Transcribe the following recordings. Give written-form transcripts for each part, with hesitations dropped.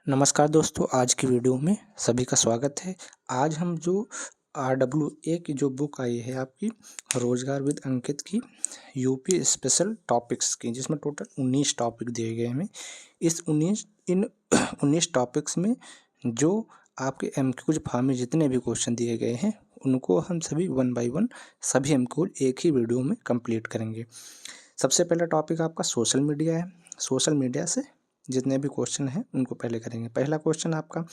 नमस्कार दोस्तों, आज की वीडियो में सभी का स्वागत है। आज हम जो RWA की जो बुक आई है आपकी रोजगार विद अंकित की यूपी स्पेशल टॉपिक्स की, जिसमें टोटल 19 टॉपिक दिए गए हैं। इस 19 टॉपिक्स में जो आपके एमसीक्यू फॉर्म में जितने भी क्वेश्चन दिए गए हैं उनको हम सभी 1 बाय 1 सभी एमसीक्यू एक ही वीडियो में कंप्लीट करेंगे। सबसे पहला टॉपिक आपका सोशल मीडिया है। सोशल मीडिया से जितने भी क्वेश्चन हैं उनको पहले करेंगे। पहला क्वेश्चन आपका,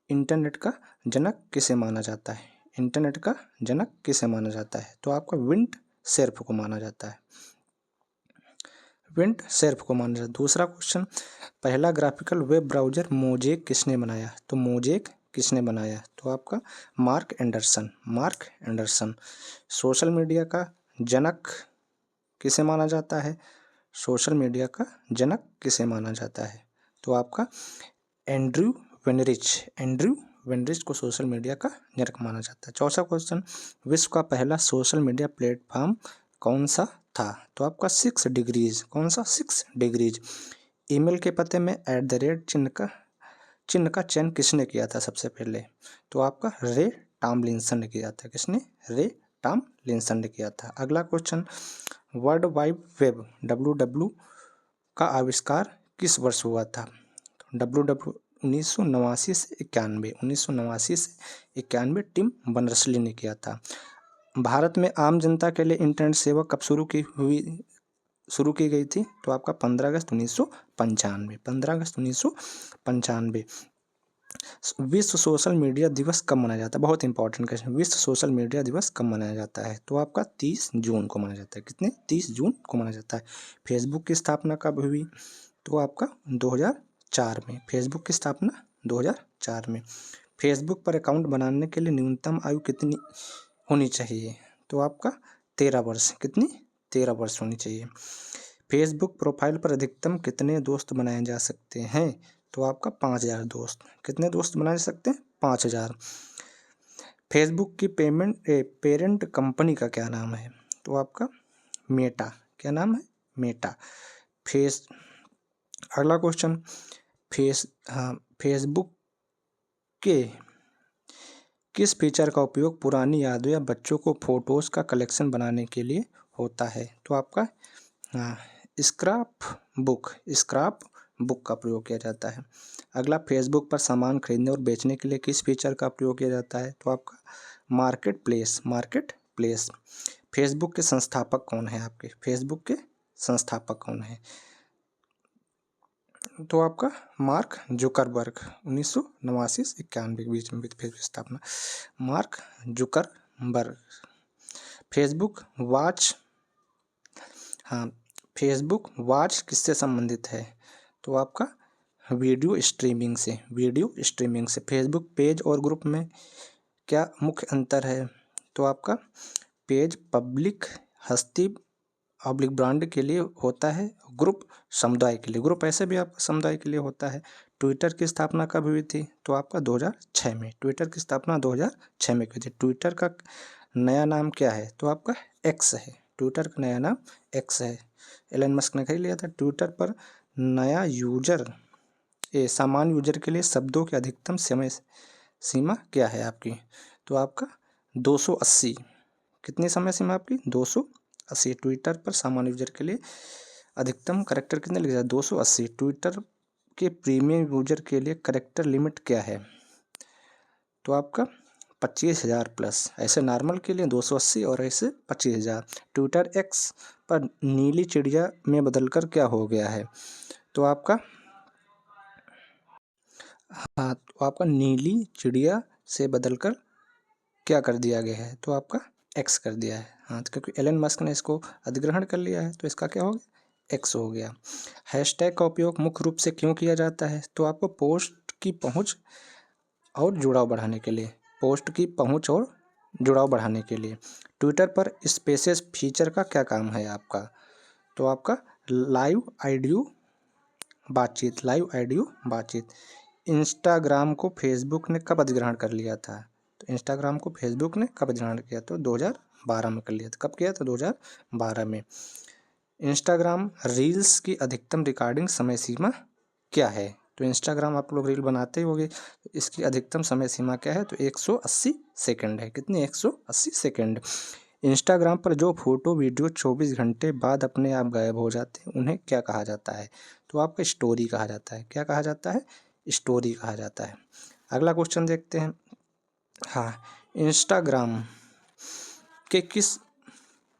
इंटरनेट का जनक किसे माना जाता है? इंटरनेट का जनक किसे माना जाता है? तो आपका विंड सर्फ को माना जाता है। विंड सर्फ को माना जाता है। दूसरा क्वेश्चन, पहला ग्राफिकल वेब ब्राउजर मोजेक किसने बनाया? तो मोजेक किसने बनाया? तो आपका mark Anderson. Mark Anderson. Social media का जनक किसे माना जाता है? सोशल मीडिया का जनक किसे माना जाता है? तो आपका एंड्रयू वेनरिच। एंड्रयू वेनरिच को सोशल मीडिया का जनक माना जाता है। चौथा क्वेश्चन, विश्व का पहला सोशल मीडिया प्लेटफॉर्म कौन सा था? तो आपका 6 डिग्रीज। कौन सा? 6 डिग्रीज। ईमेल के पते में @ चिन्ह का चयन किसने किया था सबसे पहले? तो आपका रे टॉमलिंसन ने किया था। किसने? रे टॉमलिंसन ने किया था। अगला question, world wide web WW का आविष्कार किस वर्ष हुआ था? WW 1989 से 91। 1989 से 91 टिम बर्नर्स-ली ने किया था। भारत में आम जनता के लिए इंटरनेट सेवा कब शुरू की गई थी? तो आपका 15 अगस्त 1995। 15 अगस्त 1995। विश्व सोशल मीडिया दिवस कब मनाया जाता है? बहुत इंपॉर्टेंट क्वेश्चन। विश्व सोशल मीडिया दिवस कब मनाया जाता है? तो आपका 30 जून को मनाया जाता है। कितने? 30 जून को मनाया जाता है। फेसबुक की स्थापना कब हुई? तो आपका 2004 में। फेसबुक की स्थापना 2004 में। फेसबुक पर अकाउंट बनाने के लिए न्यूनतम आयु कितनी होनी चाहिए? तो आपका 13 वर्ष। कितनी? 13 वर्ष होनी चाहिए। फेसबुक प्रोफाइल पर अधिकतम कितने दोस्त बनाए जा सकते हैं? तो आपका 5000 दोस्त। कितने दोस्त बनाए जा सकते हैं? 5000। फेसबुक की पेरेंट कंपनी का क्या नाम है? तो आपका मेटा। क्या नाम है? मेटा। अगला क्वेश्चन, फेसबुक के किस फीचर का उपयोग पुरानी यादों या बच्चों को फोटोज़ का कलेक्शन बनाने के लिए होता है? तो आपका स्क्रैप बुक का प्रयोग किया जाता है। अगला, फेसबुक पर सामान खरीदने और बेचने के लिए किस फीचर का प्रयोग किया जाता है? तो आपका मार्केट प्लेस। फेसबुक के संस्थापक कौन है आपके? फेसबुक के संस्थापक कौन है? तो आपका मार्क जुकरबर्ग। 1989 से 91 के बीच में फेसबुक की स्थापना। Mark Zuckerberg. फेसबुक वॉच किससे संबंधित है? तो आपका वीडियो स्ट्रीमिंग से। फेसबुक पेज और ग्रुप में क्या मुख्य अंतर है? तो आपका पेज पब्लिक हस्ती ब्रांड के लिए होता है, ग्रुप समुदाय के लिए। ग्रुप ऐसे भी आपका समुदाय के लिए होता है। ट्विटर की स्थापना कब हुई थी? तो आपका 2006 में। ट्विटर की स्थापना 2006 में की थी। ट्विटर का नया नाम क्या है? तो आपका एक्स है। ट्विटर का नया नाम एक्स है। एलन मस्क ने खरीद लिया था। ट्विटर पर नया सामान्य यूजर के लिए शब्दों की अधिकतम समय सीमा क्या है आपकी? तो आपका 280। कितनी समय सीमा आपकी? 280। ट्विटर पर सामान्य यूजर के लिए अधिकतम करैक्टर कितने लिखे जाए? 280। ट्विटर के प्रीमियम यूजर के लिए करैक्टर लिमिट क्या है? तो आपका 25,000 प्लस। ऐसे नॉर्मल के लिए 280 और ऐसे 25,000। ट्विटर एक्स पर नीली चिड़िया में बदलकर क्या हो गया है? तो आपका नीली चिड़िया से बदलकर क्या कर दिया गया है? तो आपका एक्स कर दिया है। तो क्योंकि एलन मस्क ने इसको अधिग्रहण कर लिया है तो इसका क्या हो गया? एक्स हो गया। हैशटैग का उपयोग मुख्य रूप से क्यों किया जाता है? तो आपको पोस्ट की पहुंच और जुड़ाव बढ़ाने के लिए। ट्विटर पर स्पेसेस फीचर का क्या काम है आपका? तो आपका लाइव ऑडियो बातचीत। इंस्टाग्राम को फेसबुक ने कब अधिग्रहण कर लिया था? तो इंस्टाग्राम को फेसबुक ने कब अधिग्रहण किया? तो 2012 में कर लिया था। कब किया था? 2012 में। इंस्टाग्राम रील्स की अधिकतम रिकॉर्डिंग समय सीमा क्या है? तो इंस्टाग्राम आप लोग रील बनाते ही होंगे, इसकी अधिकतम समय सीमा क्या है, तो 180 सेकंड है। कितनी, 180 सेकंड। इंस्टाग्राम पर जो फोटो वीडियो 24 घंटे बाद अपने आप गायब हो जाते हैं उन्हें क्या कहा जाता है, तो आपका स्टोरी कहा जाता है। क्या कहा जाता है, स्टोरी कहा जाता है। अगला क्वेश्चन देखते हैं। हाँ, इंस्टाग्राम के किस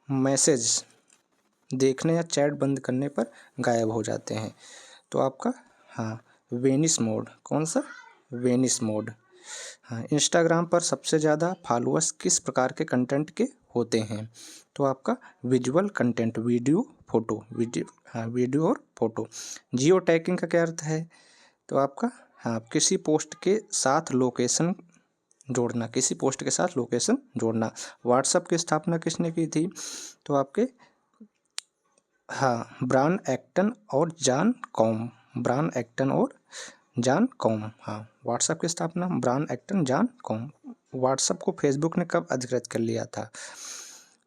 मैसेज देखने या चैट बंद करने पर गायब हो जाते हैं, तो आपका हाँ वेनिस मोड। कौन सा, वेनिस मोड। हाँ, इंस्टाग्राम पर सबसे ज़्यादा फॉलोअर्स किस प्रकार के कंटेंट के होते हैं, तो आपका visual content, video photo, video, हाँ वीडियो और फोटो। जियो टैगिंग का क्या अर्थ है, तो आपका हाँ किसी पोस्ट के साथ लोकेशन जोड़ना, किसी पोस्ट के साथ लोकेशन जोड़ना। व्हाट्सएप की स्थापना किसने की थी, तो आपके हाँ ब्रायन एक्टन और जॉन कॉम, ब्रायन एक्टन और जॉन कॉम। हाँ, व्हाट्सएप की स्थापना Brian Acton, John Koum. WhatsApp को फेसबुक ने कब अधिकृत कर लिया था,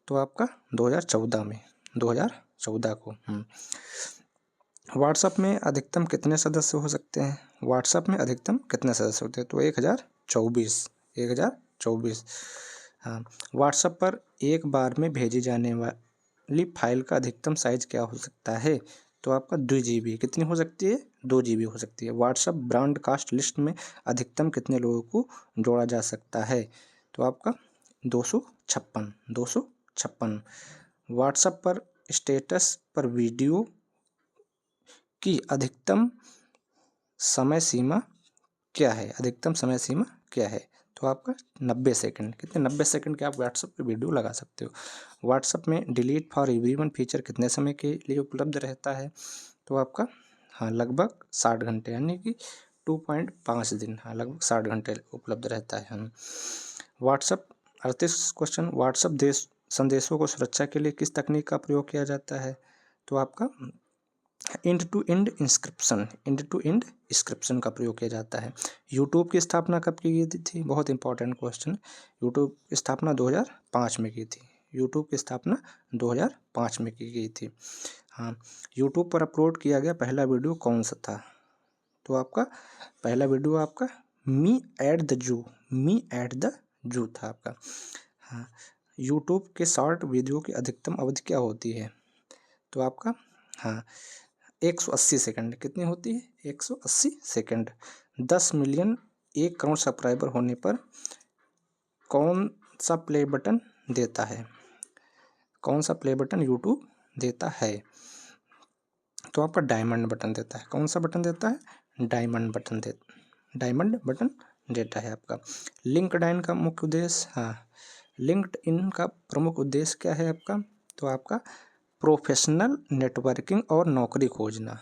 तो आपका 2014 में, 2014 को। व्हाट्सएप में अधिकतम कितने सदस्य हो सकते हैं, व्हाट्सएप में अधिकतम कितने सदस्य होते हैं, तो 1024। हाँ, व्हाट्सएप पर एक बार में भेजी जाने वाली फाइल का अधिकतम साइज क्या हो सकता है, तो आपका 2 GB। कितनी हो सकती है, 2 GB हो सकती है। व्हाट्सएप ब्रॉडकास्ट लिस्ट में अधिकतम कितने लोगों को जोड़ा जा सकता है, तो आपका 256। व्हाट्सएप पर स्टेटस पर वीडियो की अधिकतम समय सीमा क्या है, अधिकतम समय सीमा क्या है, तो आपका 90 सेकंड। कितने, 90 सेकंड के आप व्हाट्सएप पे वीडियो लगा सकते हो। व्हाट्सएप में डिलीट फॉर एवरीवन फीचर कितने समय के लिए उपलब्ध रहता है, तो आपका हाँ लगभग 60 घंटे, यानी कि 2.5 दिन। हाँ, लगभग 60 घंटे उपलब्ध रहता है। व्हाट्सएप 38 क्वेश्चन, व्हाट्सएप संदेशों को सुरक्षा के लिए किस तकनीक का प्रयोग किया जाता है, तो आपका एंड टू एंड इंस्क्रिप्शन का प्रयोग किया जाता है। यूट्यूब की स्थापना कब की गई थी, बहुत इंपॉर्टेंट क्वेश्चन। यूट्यूब की स्थापना 2005 में की थी, यूट्यूब की स्थापना 2005 में की गई थी। हाँ, यूट्यूब पर अपलोड किया गया पहला वीडियो कौन सा था, तो आपका पहला वीडियो आपका मी एट द जू था आपका। हाँ, यूट्यूब के शॉर्ट वीडियो की अधिकतम अवधि क्या होती है, तो आपका हाँ 180 सेकंड। कितनी होती है, 180 सेकंड। 10 मिलियन 1 करोड़ सब्सक्राइबर होने पर कौन सा प्ले बटन देता है, कौन सा प्ले बटन यूट्यूब देता है, तो आपका डायमंड बटन देता है। कौन सा बटन देता है, डायमंड बटन देता है आपका। लिंक्डइन का मुख्य उद्देश्य, हाँ लिंक्डइन का प्रमुख उद्देश्य क्या है आपका, तो आपका प्रोफेशनल नेटवर्किंग और नौकरी खोजना,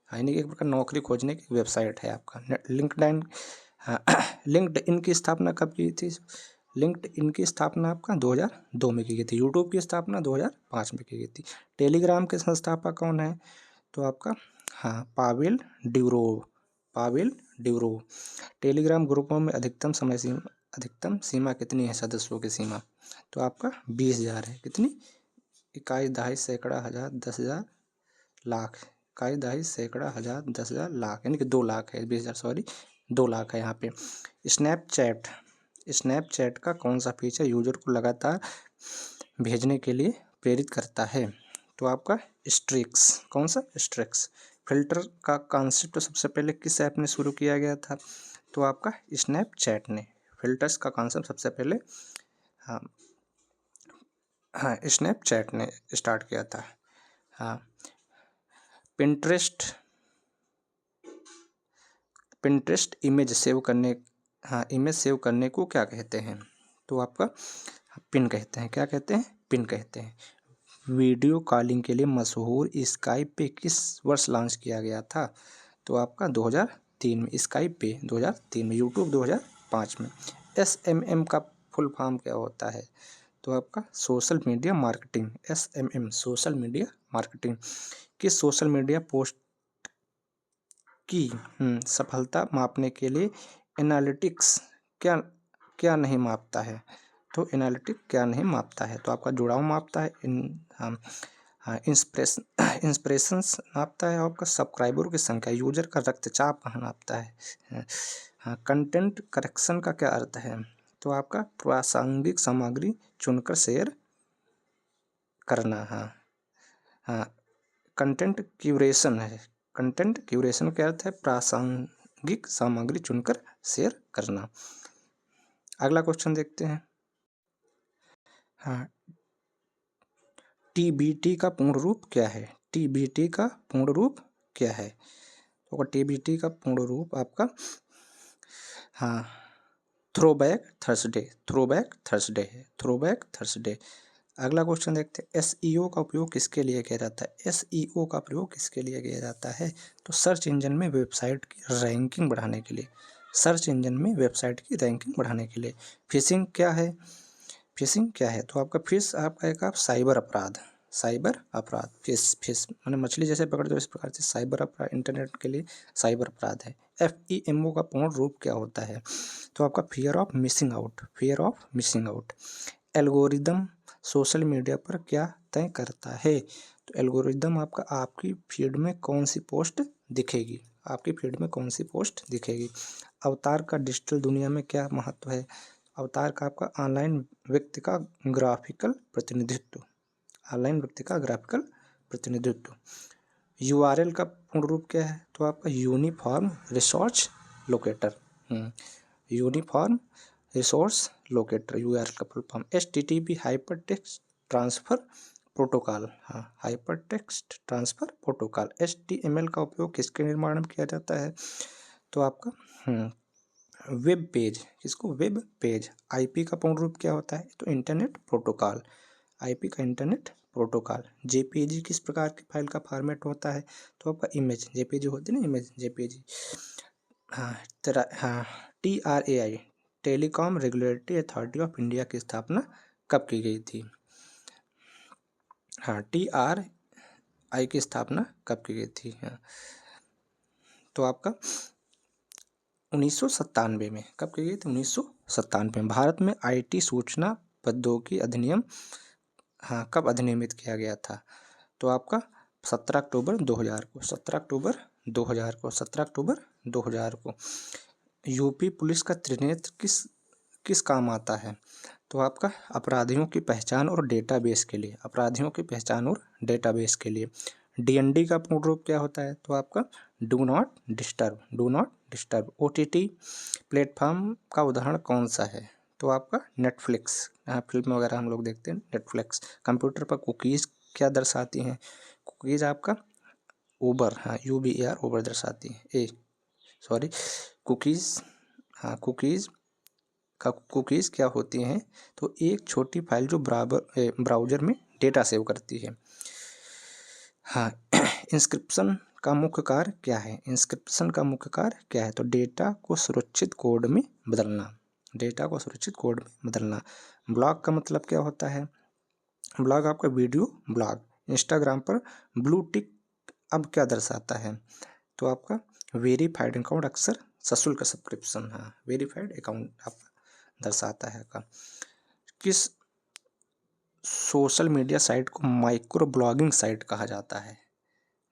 यानी कि एक प्रकार नौकरी खोजने की वेबसाइट है आपका लिंक्डइन। हाँ, लिंक्डइन की स्थापना कब की थी, लिंक्डइन की स्थापना आपका 2002 में की गई थी। यूट्यूब की स्थापना 2005 में की गई थी। टेलीग्राम के संस्थापक कौन है, तो आपका हाँ पावेल ड्यूरोव। टेलीग्राम ग्रुपों में अधिकतम सीमा कितनी है, सदस्यों की सीमा, तो आपका 20,000 है। कितनी, इकाई, दहाई, सैकड़ा, हजार, 10,000, लाख। इकाई, दहाई, सैकड़ा, हजार, 10,000, लाख, यानी कि 2 लाख है, 20,000 सॉरी 2 लाख है यहाँ पे। स्नैपचैट का कौन सा फीचर यूजर को लगातार भेजने के लिए प्रेरित करता है, तो आपका स्ट्रिक्स। कौन सा, स्ट्रिक्स। फिल्टर का कॉन्सेप्ट सबसे पहले किस ऐप ने शुरू किया गया था, तो आपका स्नैपचैट ने। फिल्टर्स का कॉन्सेप्ट सबसे पहले हाँ हाँ स्नैपचैट ने स्टार्ट किया था। हाँ, पिंटरेस्ट इमेज सेव करने, हाँ इमेज सेव करने को क्या कहते हैं, तो आपका पिन कहते हैं। क्या कहते हैं, पिन कहते हैं। वीडियो कॉलिंग के लिए मशहूर स्काइप पे किस वर्ष लॉन्च किया गया था, तो आपका 2003 में। स्काइप पे 2003 में, यूट्यूब 2005 में। SMM का फुल फॉर्म क्या होता है, तो आपका social media marketing. SMM social media marketing. किस सोशल मीडिया पोस्ट की सफलता मापने के लिए एनालिटिक्स क्या नहीं मापता है, तो एनालिटिक क्या नहीं मापता है, तो आपका जुड़ाव मापता है। हाँ, इंस्प्रेशंस नापता है आपका सब्सक्राइबरों की संख्या, यूजर का रक्तचाप कहाँ नापता है। हाँ, कंटेंट करेक्शन का क्या अर्थ है, तो आपका प्रासंगिक सामग्री चुनकर शेयर करना। हाँ हाँ, कंटेंट क्यूरेशन है, कंटेंट क्यूरेशन का अर्थ है प्रासंगिक सामग्री चुनकर शेयर करना। अगला क्वेश्चन देखते हैं। हाँ, टीबीटी का पूर्ण रूप क्या है, टीबीटी का पूर्ण रूप क्या है, तो टीबीटी का पूर्ण रूप आपका, हाँ, थ्रोबैक थर्सडे, थ्रोबैक थर्सडे है, थ्रोबैक थर्सडे। अगला क्वेश्चन देखते हैं, एसईओ का उपयोग किसके लिए किया जाता है, एसईओ का प्रयोग किसके लिए किया जाता है, तो सर्च इंजन में वेबसाइट की रैंकिंग बढ़ाने के लिए, सर्च इंजन में वेबसाइट की रैंकिंग बढ़ाने के लिए। फिशिंग क्या है, फिशिंग क्या है, तो आपका फिश आपका एक आप साइबर अपराध, साइबर अपराध, फिश मैंने मछली जैसे पकड़ दो, इस प्रकार से साइबर अपराध इंटरनेट के लिए साइबर अपराध है। FEMO का पूर्ण रूप क्या होता है, तो आपका fear of missing out, fear of missing out. Algorithm social media पर क्या तय करता है, तो एल्गोरिदम आपका आपकी फीड में कौन सी पोस्ट दिखेगी, आपकी फीड में कौन सी पोस्ट दिखेगी। अवतार का डिजिटल दुनिया में क्या महत्व है, अवतार का आपका ऑनलाइन व्यक्ति का ग्राफिकल प्रतिनिधित्व, ऑनलाइन व्यक्ति का ग्राफिकल प्रतिनिधित्व। URL का पूर्ण रूप क्या है, तो आपका uniform resource locator, uniform resource locator, URL का full form. HTTP hypertext transfer protocol, हाँ, hypertext transfer protocol. HTML का उपयोग किसके निर्माण में किया जाता है, तो आपका वेब पेज, किसको, वेब पेज। IP का पूर्ण रूप क्या होता है, तो इंटरनेट प्रोटोकॉल, IP का इंटरनेट प्रोटोकॉल। JPG किस प्रकार की फाइल का फॉर्मेट होता है, तो आपका इमेज, JPG होती है ना, इमेज JPG। हाँ हाँ, TRAI telecom regulatory authority of India की स्थापना कब की गई थी, हाँ, TRAI की स्थापना कब की गई थी, हाँ, तो आपका 1997 में, कब की गई थी, 1997 में। भारत में IT सूचना प्रौद्योगिकी अधिनियम, हाँ, कब अधिनियमित किया गया था, तो आपका 17 अक्टूबर 2000 को, 17 अक्टूबर 2000 को, 17 अक्टूबर 2000 को। यूपी पुलिस का त्रिनेत्र किस किस काम आता है, तो आपका अपराधियों की पहचान और डेटाबेस के लिए, अपराधियों की पहचान और डेटाबेस के लिए। DND का पूर्ण रूप क्या होता है, तो आपका do not disturb, do not disturb. OTT platform का उदाहरण कौन सा है, तो आपका नेटफ्लिक्स, यहाँ फिल्म वगैरह हम लोग देखते हैं, नेटफ्लिक्स। कंप्यूटर पर कुकीज़ क्या दर्शाती हैं, कुकीज़ आपका ऊबर, हाँ, UBER ऊबर दर्शाती है, सॉरी, कुकीज़, हाँ, कुकीज़ क्या होती हैं, तो एक छोटी फाइल जो ब्राउज़र में डेटा सेव करती है। हाँ, इंस्क्रिप्शन का मुख्य कार्य क्या है, इंस्क्रिप्शन का मुख्य कार्य क्या है, तो डेटा को सुरक्षित कोड में बदलना, डेटा को सुरक्षित कोड में बदलना। ब्लॉग का मतलब क्या होता है, ब्लॉग आपका वीडियो ब्लॉग। इंस्टाग्राम पर ब्लू टिक अब क्या दर्शाता है, तो आपका वेरीफाइड अकाउंट अक्सर सशुल्क सब्सक्रिप्शन, हाँ, वेरीफाइड अकाउंट आपका दर्शाता है का। किस सोशल मीडिया साइट को माइक्रो ब्लॉगिंग साइट कहा जाता है,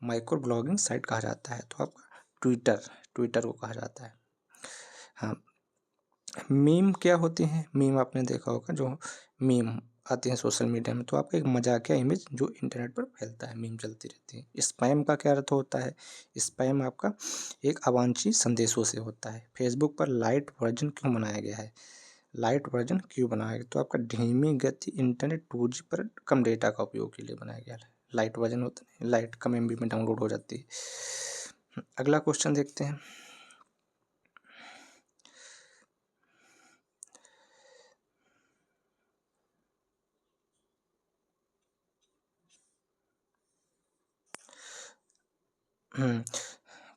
माइक्रो ब्लॉगिंग साइट कहा जाता है, तो आपका ट्विटर, ट्विटर को कहा जाता है। हाँ, मीम क्या होती हैं, मीम आपने देखा होगा, जो मीम आती हैं सोशल मीडिया में, तो आपका एक मजाकिया इमेज जो इंटरनेट पर फैलता है, मीम चलती रहती है। स्पैम का क्या अर्थ होता है, स्पैम आपका एक अवांछित संदेशों से होता है। फेसबुक पर लाइट वर्जन क्यों बनाया गया है, लाइट वर्जन क्यों बनाया गया, तो आपका धीमी गति इंटरनेट 2G पर कम डेटा का उपयोग के लिए बनाया गया है। लाइट वर्जन होता है, लाइट कम MB में डाउनलोड हो जाती है। अगला क्वेश्चन देखते हैं।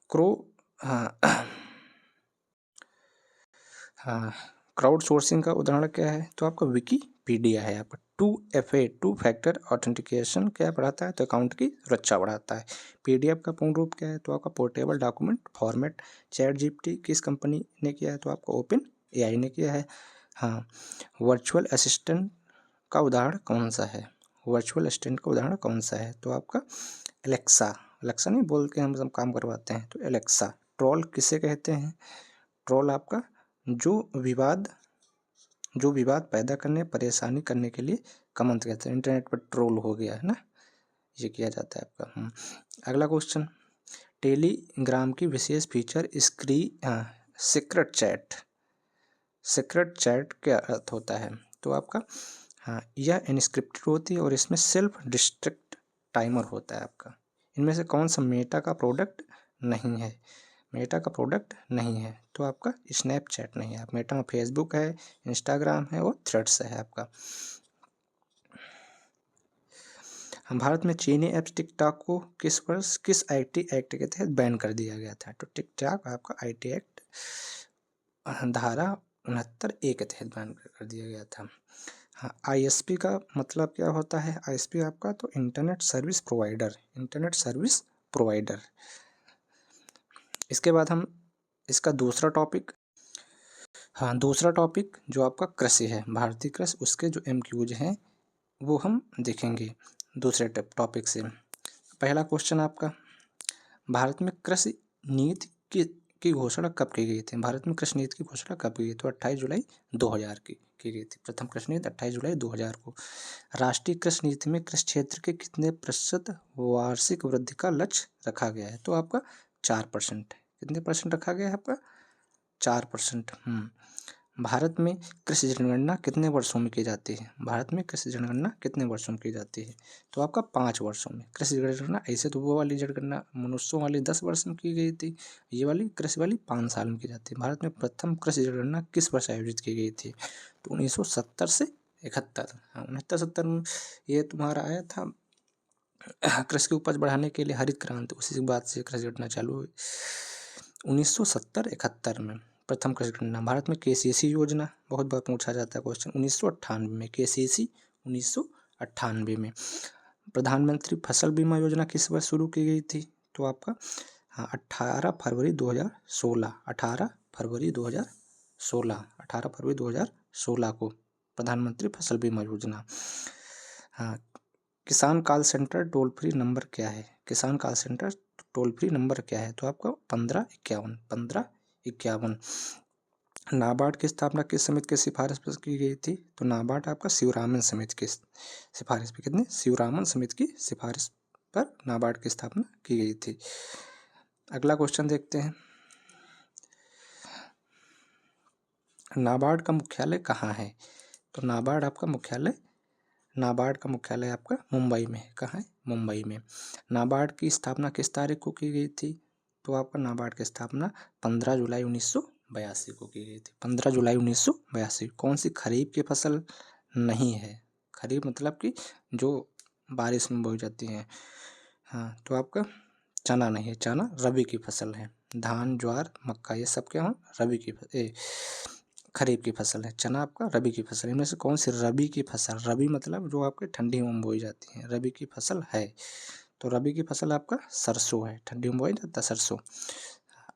क्रो हाँ हाँ, क्राउड सोर्सिंग का उदाहरण क्या है, तो आपका विकीपीडिया है। आपका 2FA टू फैक्टर ऑथेंटिकेशन क्या बढ़ाता है, तो अकाउंट की सुरक्षा बढ़ाता है। PDF का पूर्ण रूप क्या है, तो आपका पोर्टेबल डॉक्यूमेंट फॉर्मेट। ChatGPT किस कंपनी ने किया है, तो आपका OpenAI ने किया है। हाँ, वर्चुअल असिस्टेंट का उदाहरण कौन सा है, वर्चुअल असिस्टेंट का उदाहरण कौन सा है? तो आपका एलेक्सा। एलेक्सा नहीं बोल के हम सब काम करवाते हैं, तो एलेक्सा। ट्रोल किसे कहते हैं? ट्रोल आपका जो विवाद पैदा करने, परेशानी करने के लिए कमेंट कहते हैं। इंटरनेट पर ट्रोल हो गया है ना, ये किया जाता है आपका। अगला क्वेश्चन, टेलीग्राम की विशेष feature secret chat. Secret chat क्या अर्थ होता है? तो आपका यह इनस्क्रिप्टेड होती है और इसमें सेल्फ डिस्ट्रक्ट टाइमर होता है आपका। इनमें से कौन सा मेटा का प्रोडक्ट नहीं है? मेटा का प्रोडक्ट नहीं है तो आपका स्नैपचैट नहीं है। मेटा में फेसबुक है, इंस्टाग्राम है और थ्रेड्स है आपका। भारत में चीनी ऐप्स टिकटॉक को किस वर्ष किस आईटी एक्ट के तहत बैन कर दिया गया था? तो टिकटॉक आपका आईटी एक्ट धारा 69A के तहत बैन कर दिया गया था। हाँ, आईएसपी का मतलब क्या होता है? आईएसपी आपका तो internet service provider, internet service provider. इसके बाद हम इसका दूसरा टॉपिक, हाँ दूसरा टॉपिक जो आपका कृषि है, भारतीय कृषि, उसके जो एमक्यूज हैं वो हम देखेंगे दूसरे टॉपिक से। पहला क्वेश्चन आपका, भारत में कृषि नीति की घोषणा कब की गई थी? भारत में कृषि नीति की घोषणा कब की गई? तो 28 जुलाई 2000 की गई थी। प्रथम कृषि नीति 28 जुलाई 2000 को। राष्ट्रीय कृषि नीति में कृषि क्षेत्र के कितने प्रतिशत वार्षिक वृद्धि का लक्ष्य रखा गया है? तो आपका 4%। कितने परसेंट रखा गया है आपका? 4%। भारत में कृषि जनगणना कितने वर्षों में की जाती है? भारत में कृषि जनगणना कितने वर्षों में की जाती है? तो आपका 5 वर्षों में। कृषि जनगणना, ऐसे तो वो वाली जनगणना मनुष्यों वाली 10 वर्ष में की गई थी, ये वाली कृषि वाली 5 साल में की जाती है। भारत में प्रथम कृषि जनगणना किस वर्ष आयोजित की गई थी? तो 1970 से 71। हाँ 69-70 में ये तुम्हारा आया था कृषि की उपज बढ़ाने के लिए हरित क्रांति, उसी के बाद से कृषि गणना चालू हुई 1970-71 में प्रथम कृषि गणना। भारत में केसीसी योजना बहुत बार पूछा जाता है क्वेश्चन, 1998 में केसीसी 1998 में। प्रधानमंत्री फसल बीमा योजना किस वर्ष शुरू की गई थी? तो आपका 18 फरवरी 2016, 18 फरवरी 2016 को प्रधानमंत्री फसल बीमा योजना। हाँ, किसान call centre toll free number क्या है? किसान call centre toll free number क्या है? तो आपका 1551। नाबार्ड की स्थापना किस समिति की सिफारिश पर की गई थी? तो नाबार्ड आपका शिवरामन समिति की सिफारिश पर, कितने? शिवरामन समिति की सिफारिश पर नाबार्ड की स्थापना की गई थी। अगला क्वेश्चन देखते हैं, नाबार्ड का मुख्यालय कहाँ है? तो नाबार्ड का मुख्यालय आपका मुंबई में। कहाँ है? मुंबई में। नाबार्ड की स्थापना किस तारीख को की गई थी? तो आपका नाबार्ड की स्थापना 15 जुलाई 1982 को की गई थी। 15 जुलाई 1982। कौन सी खरीफ की फसल नहीं है? खरीफ मतलब कि जो बारिश में बोई जाती हैं। हाँ तो आपका चना नहीं है, चना रबी की फसल है। धान, ज्वार, मक्का ये सब क्या हो? रबी की खरीफ की फसल है। चना आपका रबी की फसल है। इनमें से कौन सी रबी की फसल, रबी मतलब जो आपके ठंडी में बोई जाती है, रबी की फसल है? तो रबी की फसल आपका सरसों है, ठंडी में बोया जाता है सरसों।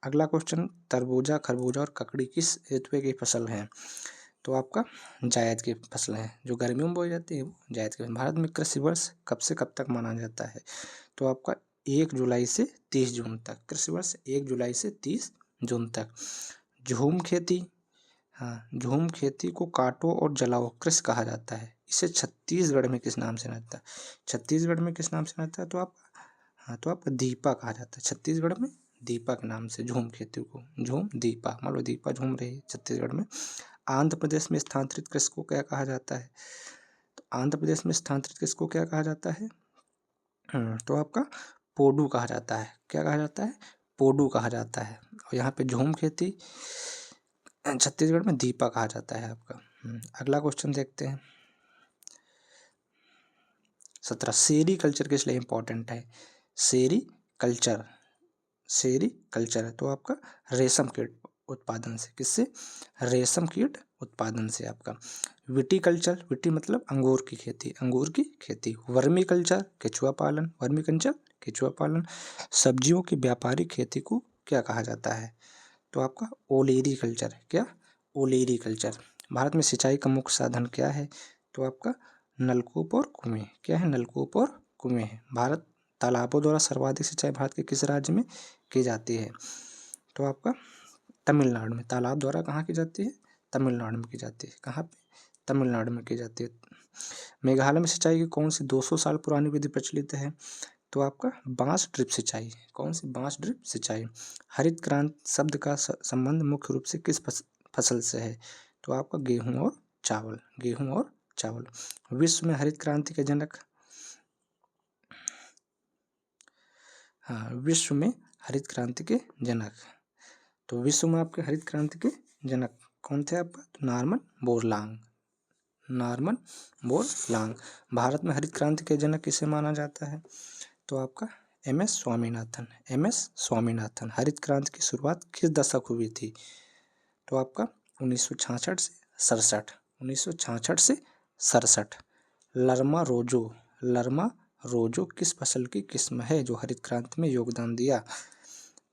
अगला क्वेश्चन, तरबूजा, खरबूजा और ककड़ी किस ऋतु की फसल है? तो आपका जायद की फसल है, जो गर्मियों में बोई जाती है वो जायद की। भारत में कृषि वर्ष कब से कब तक माना जाता है? तो आपका 1 जुलाई से 30 जून तक। कृषि वर्ष 1 जुलाई से 30 जून तक। झूम खेती, हाँ झूम खेती को काटो और जलाओ कृषि कहा जाता है। इसे छत्तीसगढ़ में किस नाम से जाना जाता है? छत्तीसगढ़ में किस नाम से जाना जाता है? तो आप हाँ तो आपका दीपा कहा जाता है। छत्तीसगढ़ में दीपा के नाम से झूम खेती को, झूम दीपा, मान लो दीपा झूम रही है छत्तीसगढ़ में। आंध्र प्रदेश में स्थानांतरित कृषि को क्या कहा जाता है? तो आंध्र प्रदेश में स्थानांतरित कृषि को क्या कहा जाता है? तो आपका पोडू कहा जाता है। क्या कहा जाता है? पोडू कहा जाता है। और यहाँ पे झूम खेती छत्तीसगढ़ में दीपा कहा जाता है आपका। अगला क्वेश्चन देखते हैं, 17 सेरी कल्चर किस लिए इम्पोर्टेंट है? सेरी कल्चर है तो आपका रेशम कीट उत्पादन से। किससे? रेशम कीट उत्पादन से आपका। विटीकल्चर, विटी मतलब अंगूर की खेती। वर्मी कल्चर, केचुआ पालन। सब्जियों की व्यापारिक खेती को क्या कहा जाता है? तो आपका ओलेरी कल्चर। क्या? ओलेरी कल्चर। भारत में सिंचाई का मुख्य साधन क्या है? तो आपका नलकूप और कुएं। क्या है? नलकूप और कुएं है। भारत तालाबों द्वारा सर्वाधिक सिंचाई भारत के किस राज्य में की जाती है? तो आपका तमिलनाडु में। तालाब द्वारा कहाँ की जाती है? तमिलनाडु में की जाती है। कहाँ पे? तमिलनाडु में की जाती है। मेघालय में सिंचाई की कौन सी 200 साल पुरानी विधि प्रचलित है? तो आपका बांस ड्रिप सिंचाई। कौन सी? बांस ड्रिप सिंचाई। हरित क्रांति शब्द का संबंध मुख्य रूप से किस फसल से है? तो आपका गेहूं और चावल। गेहूं और चावल। विश्व में हरित क्रांति के जनक, हाँ, विश्व में हरित क्रांति के जनक, तो विश्व में आपके हरित क्रांति के जनक कौन थे आपका? तो Norman Borlaug. Norman Borlaug. Bharat में हरित क्रांति के जनक किसे माना जाता है? तो आपका एम.एस. स्वामीनाथन। एम.एस. स्वामीनाथन। हरित क्रांति की शुरुआत किस दशक हुई थी? तो आपका 1966 से 67। 1966 से 67। लरमा रोजो। लरमा रोजो किस फसल की किस्म है जो हरित क्रांति में योगदान दिया?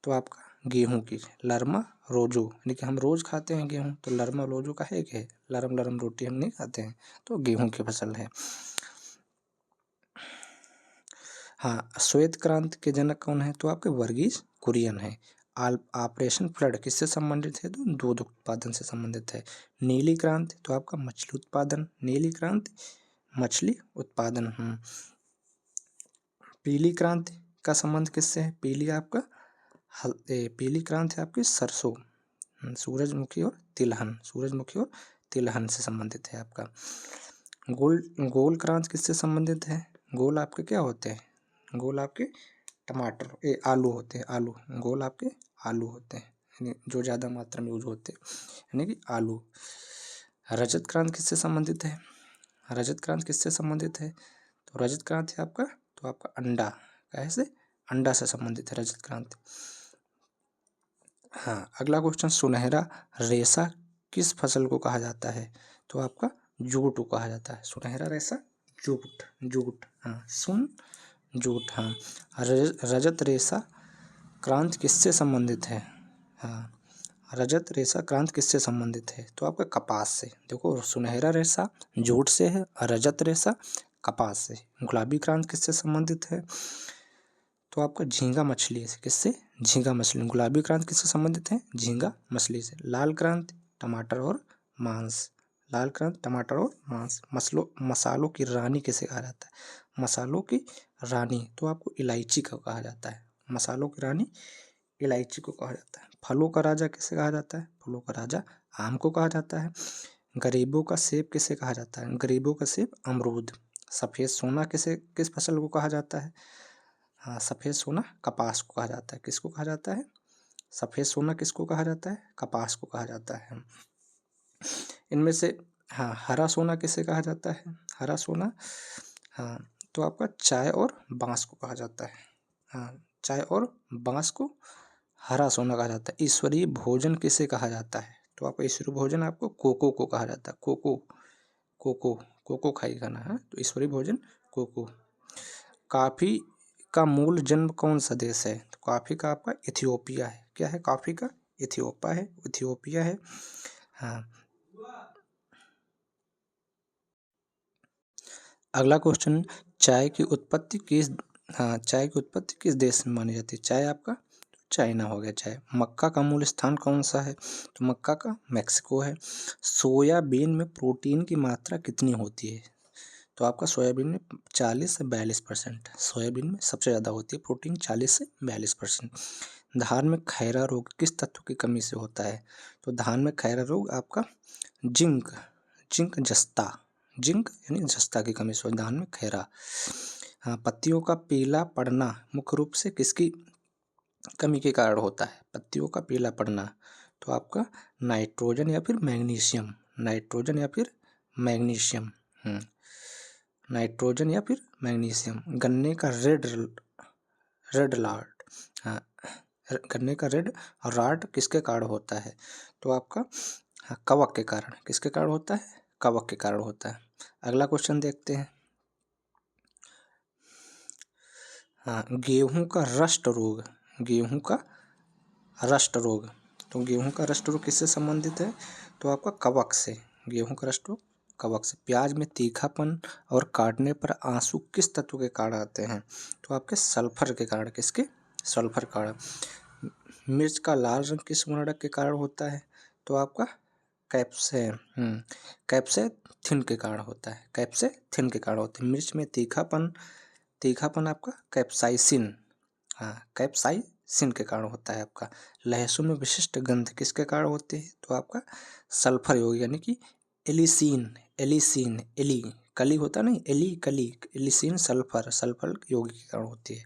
तो आपका गेहूं की। लरमा रोजो, यानी कि हम रोज खाते हैं गेहूं, तो लरमा रोजो का है क्या? लरम लरम रोटी हम नहीं खाते हैं, तो गेहूं की फसल है। हाँ, श्वेत क्रांति के जनक कौन है? तो आपके वर्गीज कुरियन है। ऑपरेशन फ्लड किससे संबंधित है? तो दूध उत्पादन से संबंधित है। नीली क्रांति, तो आपका मछली उत्पादन। नीली क्रांति मछली उत्पादन। पीली क्रांति का संबंध किससे है? पीली क्रांति आपकी सरसों, सूरजमुखी और तिलहन। सूरजमुखी और तिलहन से संबंधित है आपका। गोल क्रांति किससे संबंधित है? गोल आपके क्या होते हैं? गोल आपके टमाटर आलू होते हैं। आलू गोल आपके आलू होते हैं, यानी जो ज़्यादा मात्रा में यूज होते हैं, यानी कि आलू। रजत क्रांति किससे संबंधित है? रजत क्रांति किससे संबंधित है? तो रजत क्रांति आपका, तो आपका अंडा, कैसे? अंडा से संबंधित है रजत क्रांति। हाँ, अगला क्वेश्चन, सुनहरा रेशा किस फसल को कहा जाता है? तो आपका जूट को कहा जाता है। सुनहरा रेशा जूट। जूट, हाँ, जूट, हाँ। रजत रेशा क्रांति किससे संबंधित है? हाँ, रजत रेशा क्रांति किससे संबंधित है? तो आपका कपास से। देखो, सुनहरा रेशा जूट से है और रजत रेशा कपास से। गुलाबी क्रांति किससे संबंधित है? तो आपका झींगा मछली से। किससे? झींगा मछली। गुलाबी क्रांति किससे संबंधित है? झींगा मछली से। लाल क्रांति टमाटर और मांस। लाल क्रांति टमाटर और मांस। मसालों की रानी किसे कहा जाता है? मसालों की रानी, तो आपको इलायची को कहा जाता है। मसालों की रानी इलायची को कहा जाता है। फलों का राजा किसे कहा जाता है? फलों का राजा आम को कहा जाता है। गरीबों का सेब किसे कहा जाता है? गरीबों का सेब अमरूद। सफेद सोना किस फसल को कहा जाता है? हाँ, सफेद सोना कपास को कहा जाता है। किसको कहा जाता है? सफेद सोना किसको कहा जाता है? कपास को कहा जाता है। इनमें से, हाँ, हरा सोना किसे कहा जाता है? हरा सोना, हाँ, तो आपका चाय और बांस को कहा जाता है। हाँ, चाय और बांस को हरा सोना कहा जाता है। ईश्वरीय भोजन किसे कहा जाता है? तो आपका ईश्वरीय भोजन आपको कोको को कहा जाता है। कोको खाइएगा ना, है तो ईश्वरीय भोजन कोको। कॉफी का मूल जन्म कौन सा देश है? तो कॉफी का आपका इथियोपिया है। क्या है? कॉफी का इथियोपिया है। हाँ, अगला क्वेश्चन, चाय की उत्पत्ति किस देश में मानी जाती है? चाय आपका चाइना हो गया। चाय। मक्का का मूल स्थान कौन सा है? तो मक्का का मैक्सिको है। सोयाबीन में प्रोटीन की मात्रा कितनी होती है? तो आपका सोयाबीन में 40 से 42%। सोयाबीन में सबसे ज़्यादा होती है प्रोटीन, 40 से 42%। धान में खैरा रोग किस तत्व की कमी से होता है? तो धान में खैरा रोग आपका जिंक यानी जस्ता की कमी से धान में खैरा। हाँ, पत्तियों का पीला पड़ना मुख्य रूप से किसकी कमी के कारण होता है? पत्तियों का पीला पड़ना, तो आपका नाइट्रोजन या फिर मैग्नीशियम। नाइट्रोजन या फिर मैग्नीशियम। नाइट्रोजन या फिर मैग्नीशियम। गन्ने का रेड रॉट, हाँ, गन्ने का रेड रॉट किसके कारण होता है? तो आपका, हाँ, कवक के कारण। किसके कारण होता है? कवक के कारण होता है। अगला क्वेश्चन देखते हैं। हाँ, गेहूं का रस्ट रोग। गेहूं का रस्ट रोग, तो गेहूं का रस्ट रोग किससे संबंधित है? तो आपका कवक से। गेहूं का रस्ट रोग कवक से। प्याज में तीखापन और काटने पर आंसू किस तत्व के कारण आते हैं? तो आपके सल्फर के कारण। किसके? सल्फर कारण। मिर्च का लाल रंग किस उर्वरक के कारण होता है? तो आपका कैप्सेथिन के कारण होता है। कैप्सेथिन के कारण होता है। मिर्च में तीखापन आपका कैप्साइसिन, कैप्साइसिन के कारण होता है आपका। लहसुन में विशिष्ट गंध किसके कारण होती है? तो आपका सल्फर यौगिक यानी कि एली कली होता नहीं, एलिसीन सल्फर यौगिक के कारण होती है।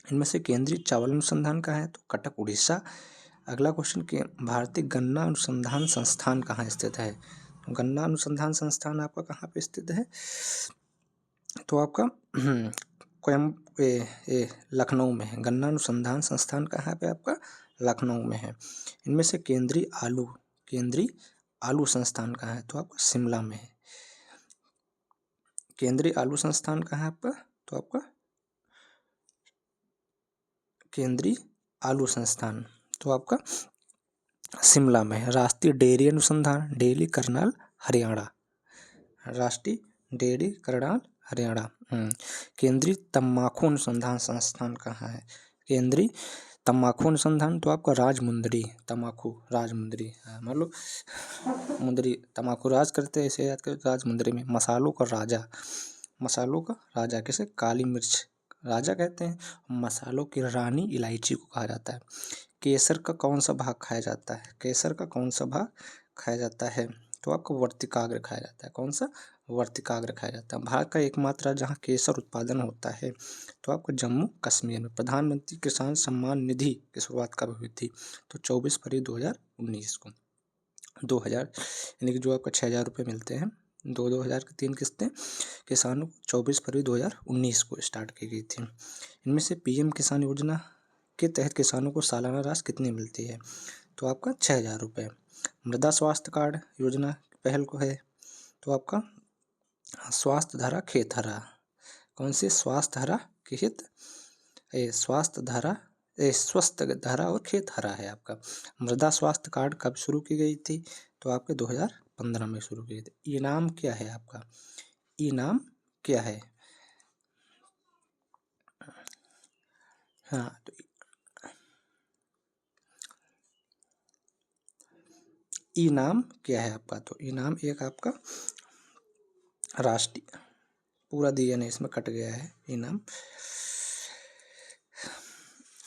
इनमें से केंद्रीय चावल अनुसंधान कहाँ है? तो कटक उड़ीसा। अगला क्वेश्चन के भारतीय गन्ना अनुसंधान संस्थान कहाँ स्थित है? गन्ना अनुसंधान संस्थान आपका कहाँ पे स्थित है? तो आपका लखनऊ में है। गन्ना अनुसंधान संस्थान कहाँ पे आपका? लखनऊ में है। इनमें से केंद्रीय आलू संस्थान कहाँ है? तो आपका शिमला में है। केंद्रीय आलू संस्थान कहाँ है आपका? तो आपका केंद्रीय आलू संस्थान तो आपका शिमला में है। राष्ट्रीय डेयरी अनुसंधान डेयरी करनाल हरियाणा। राष्ट्रीय डेयरी करनाल हरियाणा। केंद्रीय तम्बाकू अनुसंधान संस्थान कहाँ है? केंद्रीय तम्बाकू अनुसंधान तो आपका राजमुंदरी। मान लो मुंदरी तम्बाकू राज करते हैं, इसे याद करें राजमुंदरी में। मसालों का राजा किसे? काली मिर्च राजा कहते हैं। मसालों की रानी इलायची को कहा जाता है। केसर का कौन सा भाग खाया जाता है? केसर का कौन सा भाग खाया जाता है? तो आपको वर्तिकाग्र खाया जाता है। कौन सा? वर्तिकाग्र खाया जाता है। भारत का एकमात्र राज्य जहाँ केसर उत्पादन होता है तो आपको जम्मू कश्मीर में। प्रधानमंत्री किसान सम्मान निधि की शुरुआत कब हुई थी? तो 24 फरवरी 2019 को। 2000 यानी कि जो आपको 6,000 रुपये मिलते हैं, 2,000 की 3 किस्तें किसानों को 24 फरवरी 2019 को स्टार्ट की गई थी। इनमें से पीएम किसान योजना के तहत किसानों को सालाना राशि कितनी मिलती है? तो आपका 6,000 रुपये। मृदा स्वास्थ्य कार्ड योजना पहल को है तो आपका स्वास्थ्य धारा खेतहरा। कौन सी? स्वास्थ्य धारा स्वस्थ धारा और खेतहरा है आपका। मृदा स्वास्थ्य कार्ड कब शुरू की गई थी? तो आपके 2015 में शुरू की गई थी। इनाम क्या है आपका? इनाम क्या है? हाँ तो इनाम क्या है आपका? तो इनाम एक आपका राष्ट्रीय, पूरा दिया नहीं इसमें कट गया है। इनाम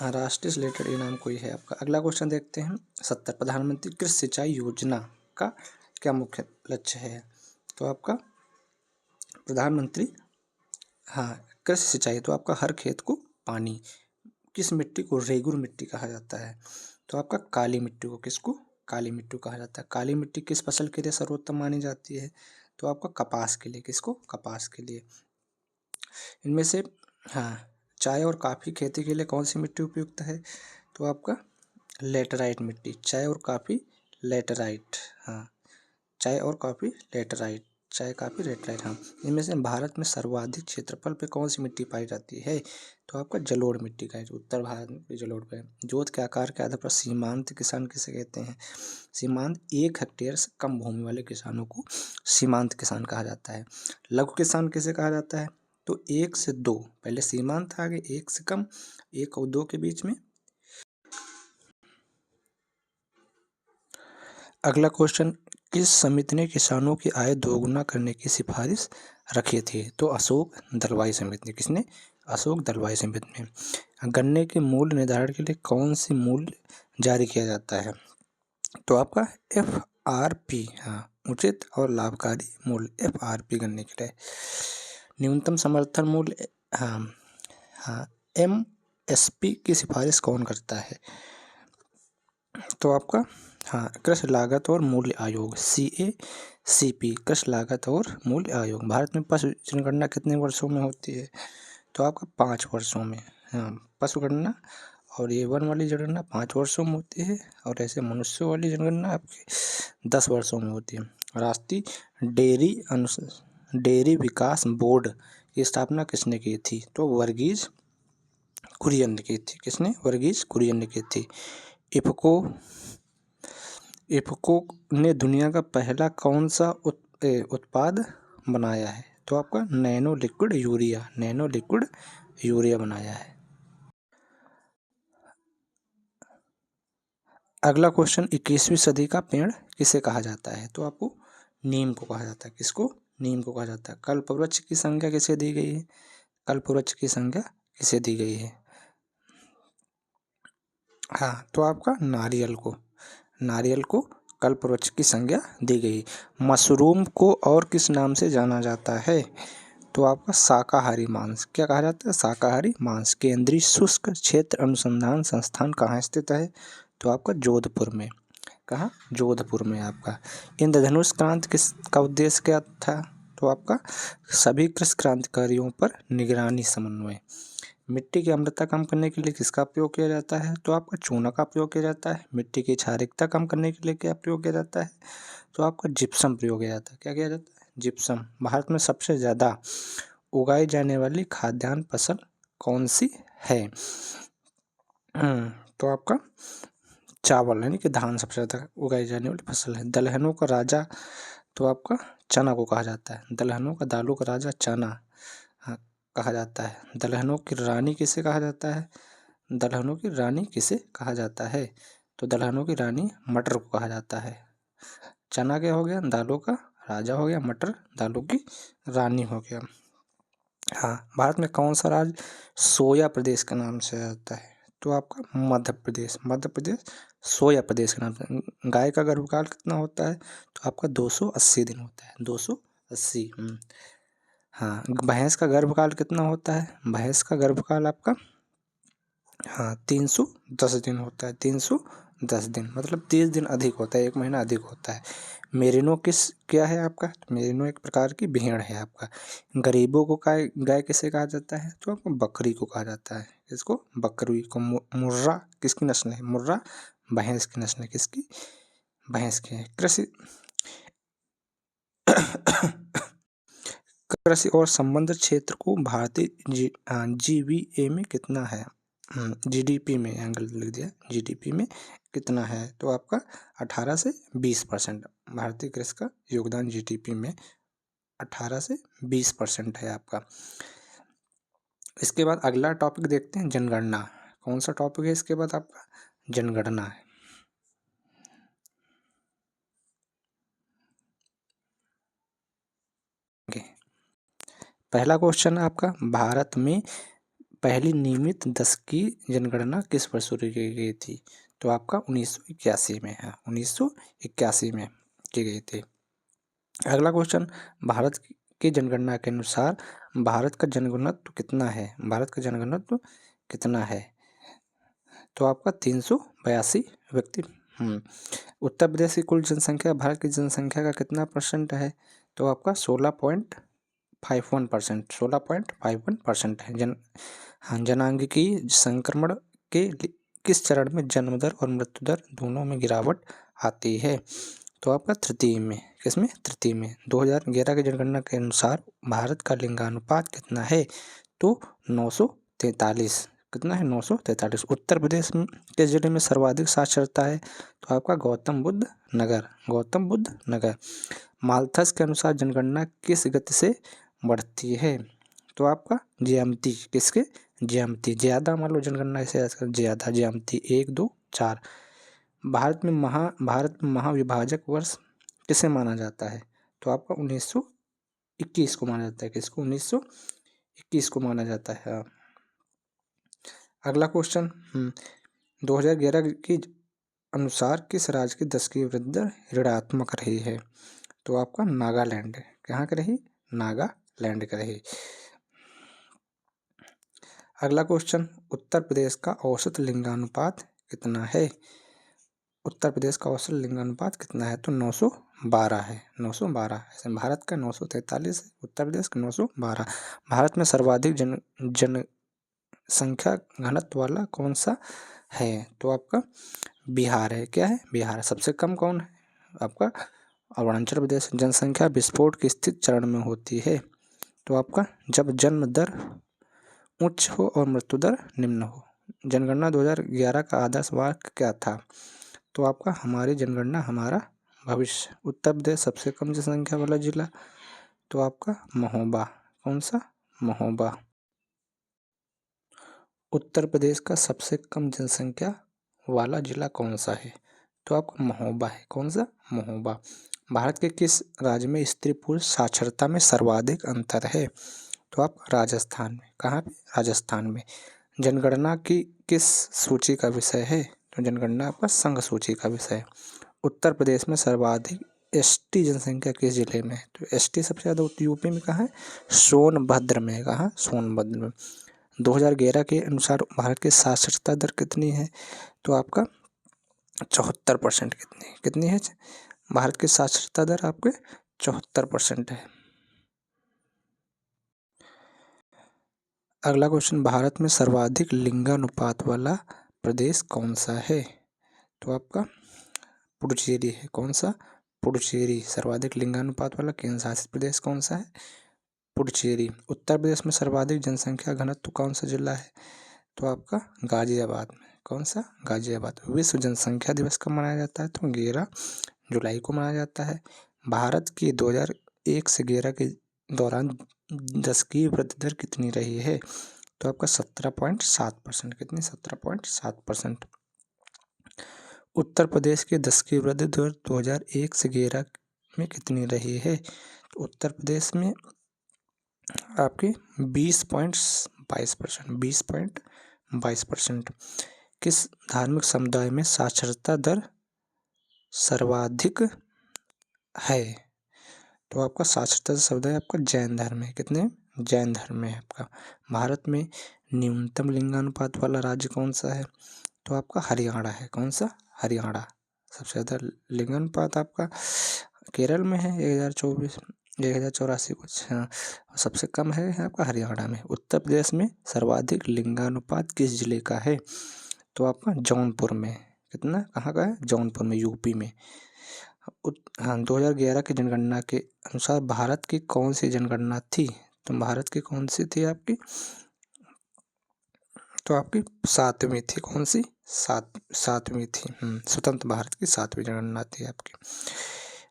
राष्ट्रीय से रिलेटेड इनाम कोई है आपका। अगला क्वेश्चन देखते हैं 70। प्रधानमंत्री कृषि सिंचाई योजना का क्या मुख्य लक्ष्य है? तो आपका प्रधानमंत्री कृषि सिंचाई तो आपका हर खेत को पानी। किस मिट्टी को रेगुर मिट्टी कहा जाता है? तो आपका काली मिट्टी को। किसको? काली मिट्टी कहा जाता है। काली मिट्टी किस फसल के लिए सर्वोत्तम मानी जाती है? तो आपका कपास के लिए। किसको? कपास के लिए। इनमें से चाय और कॉफ़ी खेती के लिए कौन सी मिट्टी उपयुक्त है? तो आपका लेटराइट मिट्टी। चाय और कॉफ़ी लेटराइट। इनमें से भारत में सर्वाधिक क्षेत्रफल पे कौन सी मिट्टी पाई जाती है? तो आपका जलोढ़ मिट्टी का है, जो उत्तर भारत में जलोढ़ पे है। जोत के आकार के आधार पर सीमांत किसान किसे कहते हैं? सीमांत 1 हेक्टेयर से कम भूमि वाले किसानों को सीमांत किसान कहा जाता है। लघु किसान किसे कहा जाता है? तो 1 से 2, पहले सीमांत आगे 1 से कम, 1 और 2 के बीच में। अगला क्वेश्चन, किस समिति ने किसानों की आय दोगुना करने की सिफारिश रखी थी? तो अशोक दलवाई समिति ने। किसने? अशोक दलवाई समिति ने। गन्ने के मूल्य निर्धारण के लिए कौन सी मूल्य जारी किया जाता है? तो आपका FRP, उचित और लाभकारी मूल्य, FRP गन्ने के लिए। न्यूनतम समर्थन मूल्य, MSP की सिफारिश कौन करता है? तो आपका कृषि लागत और मूल्य आयोग, CACP, कृषि लागत और मूल्य आयोग। भारत में पशु जनगणना कितने वर्षों में होती है? तो आपका 5 वर्षों में। पशु गणना और ये वन वाली जनगणना 5 वर्षों में होती है, और ऐसे मनुष्यों वाली जनगणना आपकी 10 वर्षों में होती है। राष्ट्रीय डेयरी विकास बोर्ड की स्थापना किसने की थी? तो वर्गीज कुरियन ने की थी। किसने? वर्गीज कुरियन ने की थी। इफको ने दुनिया का पहला कौन सा उत्पाद बनाया है? तो आपका नैनो लिक्विड यूरिया बनाया है। अगला क्वेश्चन, 21वीं सदी का पेड़ किसे कहा जाता है? तो आपको नीम को कहा जाता है। किसको? नीम को कहा जाता है। कल्पवृक्ष की संज्ञा किसे दी गई है? कल्पवृक्ष की संज्ञा किसे दी गई है? हाँ, तो आपका नारियल को कल्पवृक्ष की संज्ञा दी गई। मशरूम को और किस नाम से जाना जाता है? तो आपका शाकाहारी मांस। क्या कहा जाता है? शाकाहारी मांस। केंद्रीय शुष्क क्षेत्र अनुसंधान संस्थान कहाँ स्थित है? तो आपका जोधपुर में। कहाँ? जोधपुर में आपका। इंद्रधनुष क्रांति किसका उद्देश्य क्या था? तो आपका सभी कृषि क्रांतिकारियों पर निगरानी समन्वय। मिट्टी की अम्लता कम करने के लिए किसका प्रयोग किया जाता है? तो आपका चूना का प्रयोग किया जाता है। मिट्टी की क्षारिकता कम करने के लिए क्या प्रयोग किया जाता है? तो आपका जिप्सम प्रयोग किया जाता है। क्या किया जाता है? जिप्सम। भारत में सबसे ज़्यादा उगाई जाने वाली खाद्यान्न फसल कौन सी है? तो आपका चावल यानी कि धान सबसे ज़्यादा उगाई जाने वाली फसल है। दलहनों का राजा तो आपका चना को कहा जाता है। दलहनों का दालों का राजा चना कहा जाता है। दलहनों की रानी किसे कहा जाता है? दलहनों की रानी किसे कहा जाता है? तो दलहनों की रानी मटर को कहा जाता है। चना क्या हो गया? दालों का राजा हो गया। मटर दालों की रानी हो गया। हाँ, भारत में कौन सा राज्य सोया प्रदेश के नाम से आता है? तो आपका मध्य प्रदेश सोया प्रदेश के नाम से। गाय का गर्भकाल कितना होता है? तो आपका 280 दिन होता है। 280। हाँ, भैंस का गर्भकाल कितना होता है? भैंस का गर्भकाल आपका 310 दिन होता है। 310 दिन मतलब 30 दिन अधिक होता है, 1 महीना अधिक होता है। मेरिनो क्या है आपका? मेरिनो एक प्रकार की भेड़ है आपका। गरीबों को गाय किसे कहा जाता है? तो आपको बकरी को कहा जाता है। इसको बकरी को। मुर्रा किसकी नस्ल है? मुर्रा भैंस की नस्ल है। किसकी? भैंस की है। कृषि और संबंध क्षेत्र को भारतीय GVA में कितना है? GDP में एंगल लिख दिया। GDP में कितना है? तो आपका 18 से 20%। भारतीय कृषि का योगदान GDP में 18 से 20% है आपका। इसके बाद अगला टॉपिक देखते हैं, जनगणना। कौन सा टॉपिक है इसके बाद आपका? जनगणना है। पहला क्वेश्चन आपका, भारत में पहली नियमित दशकीय जनगणना किस वर्ष शुरू की गई थी? तो आपका 1981 में है। 1981 में की गई थी। अगला क्वेश्चन, भारत की जनगणना के अनुसार भारत का जनघनत्व कितना है? भारत का जनघनत्व कितना है? तो आपका 382 व्यक्ति। उत्तर प्रदेश की कुल जनसंख्या भारत की जनसंख्या का कितना % है? तो आपका 16.51%। 16.51% है। जनांगीय संक्रमण के किस चरण में जन्म दर और मृत्यु दर दोनों में गिरावट आती है? तो आपका तृतीय में। किसमें? तृतीय में। 2011 की जनगणना के अनुसार भारत का लिंगानुपात कितना है? तो 943। कितना है? 943। उत्तर प्रदेश के जिले में सर्वाधिक साक्षरता है? तो आपका गौतम बुद्ध नगर। माल्थस के अनुसार जनगणना किस गति से बढ़ती है? तो आपका ज्यामिति। किसके? ज्यामिति। ज़्यादा मान लो जनगणना ऐसे ज़्यादा ज्यामिति 1 2 4। भारत में महाविभाजक वर्ष किसे माना जाता है? तो आपका 1921 को माना जाता है। किसको? 1921 को माना जाता है। अगला क्वेश्चन, 2011 के अनुसार किस राज्य की दशकीय वृद्धि दर ऋणात्मक रही है? तो आपका नागालैंड। कहाँ की रही? नागालैंड की रही। अगला क्वेश्चन, उत्तर प्रदेश का औसत लिंगानुपात कितना है? उत्तर प्रदेश का औसत लिंगानुपात कितना है? तो 912 है। 912। ऐसे भारत का 943 है, उत्तर प्रदेश का 912। भारत में सर्वाधिक जनसंख्या घनत्व वाला कौन सा है? तो आपका बिहार है। क्या है? बिहार। सबसे कम कौन है? आपका अरुणाचल प्रदेश। जनसंख्या विस्फोट की स्थिति चरण में होती है? तो आपका जब जन्म दर उच्च हो और मृत्यु दर निम्न हो। जनगणना 2011 का आदर्श वाक्य क्या था? तो आपका हमारी जनगणना हमारा भविष्य। उत्तर प्रदेश सबसे कम जनसंख्या वाला जिला तो आपका महोबा। कौन सा? महोबा। उत्तर प्रदेश का सबसे कम जनसंख्या वाला जिला कौन सा है? तो आपका महोबा है। कौन सा? महोबा। भारत के किस राज्य में स्त्री पुरुष साक्षरता में सर्वाधिक अंतर है? तो आप राजस्थान में। कहाँ पे? राजस्थान में। जनगणना की किस सूची का विषय है? तो जनगणना आपका संघ सूची का विषय है। उत्तर प्रदेश में सर्वाधिक एसटी जनसंख्या किस जिले में है? तो एसटी सबसे ज़्यादा यूपी में कहाँ है? सोनभद्र में। कहाँ? सोनभद्र में। 2011 के अनुसार भारत की साक्षरता दर कितनी है? तो आपका 74%। कितनी है? भारत की साक्षरता दर आपके 74% है। अगला क्वेश्चन, भारत में सर्वाधिक लिंगानुपात वाला प्रदेश कौन सा है? तो आपका पुडुचेरी है। कौन सा? पुडुचेरी। सर्वाधिक लिंगानुपात वाला केंद्र शासित प्रदेश कौन सा है? पुडुचेरी। उत्तर प्रदेश में सर्वाधिक जनसंख्या घनत्व कौन सा जिला है? तो आपका गाजियाबाद में। कौन सा? गाजियाबाद। विश्व जनसंख्या दिवस कब मनाया जाता है? तो 11 जुलाई को मनाया जाता है। भारत की 2001 से 11 के दौरान दशकीय वृद्धि दर कितनी रही है? तो आपका 17.7%। कितनी? 17.7%। उत्तर प्रदेश की दशकीय वृद्धि दर 2001 से 11 में कितनी रही है? तो उत्तर प्रदेश में आपकी 20.22%। 20.22%। किस धार्मिक समुदाय में साक्षरता दर सर्वाधिक है? तो आपका साक्षरता समुदाय आपका जैन धर्म है। कितने? जैन धर्म में है आपका। भारत में न्यूनतम लिंगानुपात वाला राज्य कौन सा है? तो आपका हरियाणा है। कौन सा? हरियाणा। सबसे ज़्यादा लिंगानुपात आपका केरल में है 1084 कुछ। हाँ, सबसे कम है आपका हरियाणा में। उत्तर प्रदेश में सर्वाधिक लिंगानुपात किस जिले का है? तो आपका जौनपुर में। कितना? कहाँ का है? जौनपुर में, यूपी में। हाँ, 2011 की जनगणना के अनुसार भारत की कौन सी जनगणना थी? तो भारत की कौन सी थी आपकी? तो आपकी 7वीं थी। कौन सी? 7वीं थी। स्वतंत्र भारत की 7वीं जनगणना थी आपकी।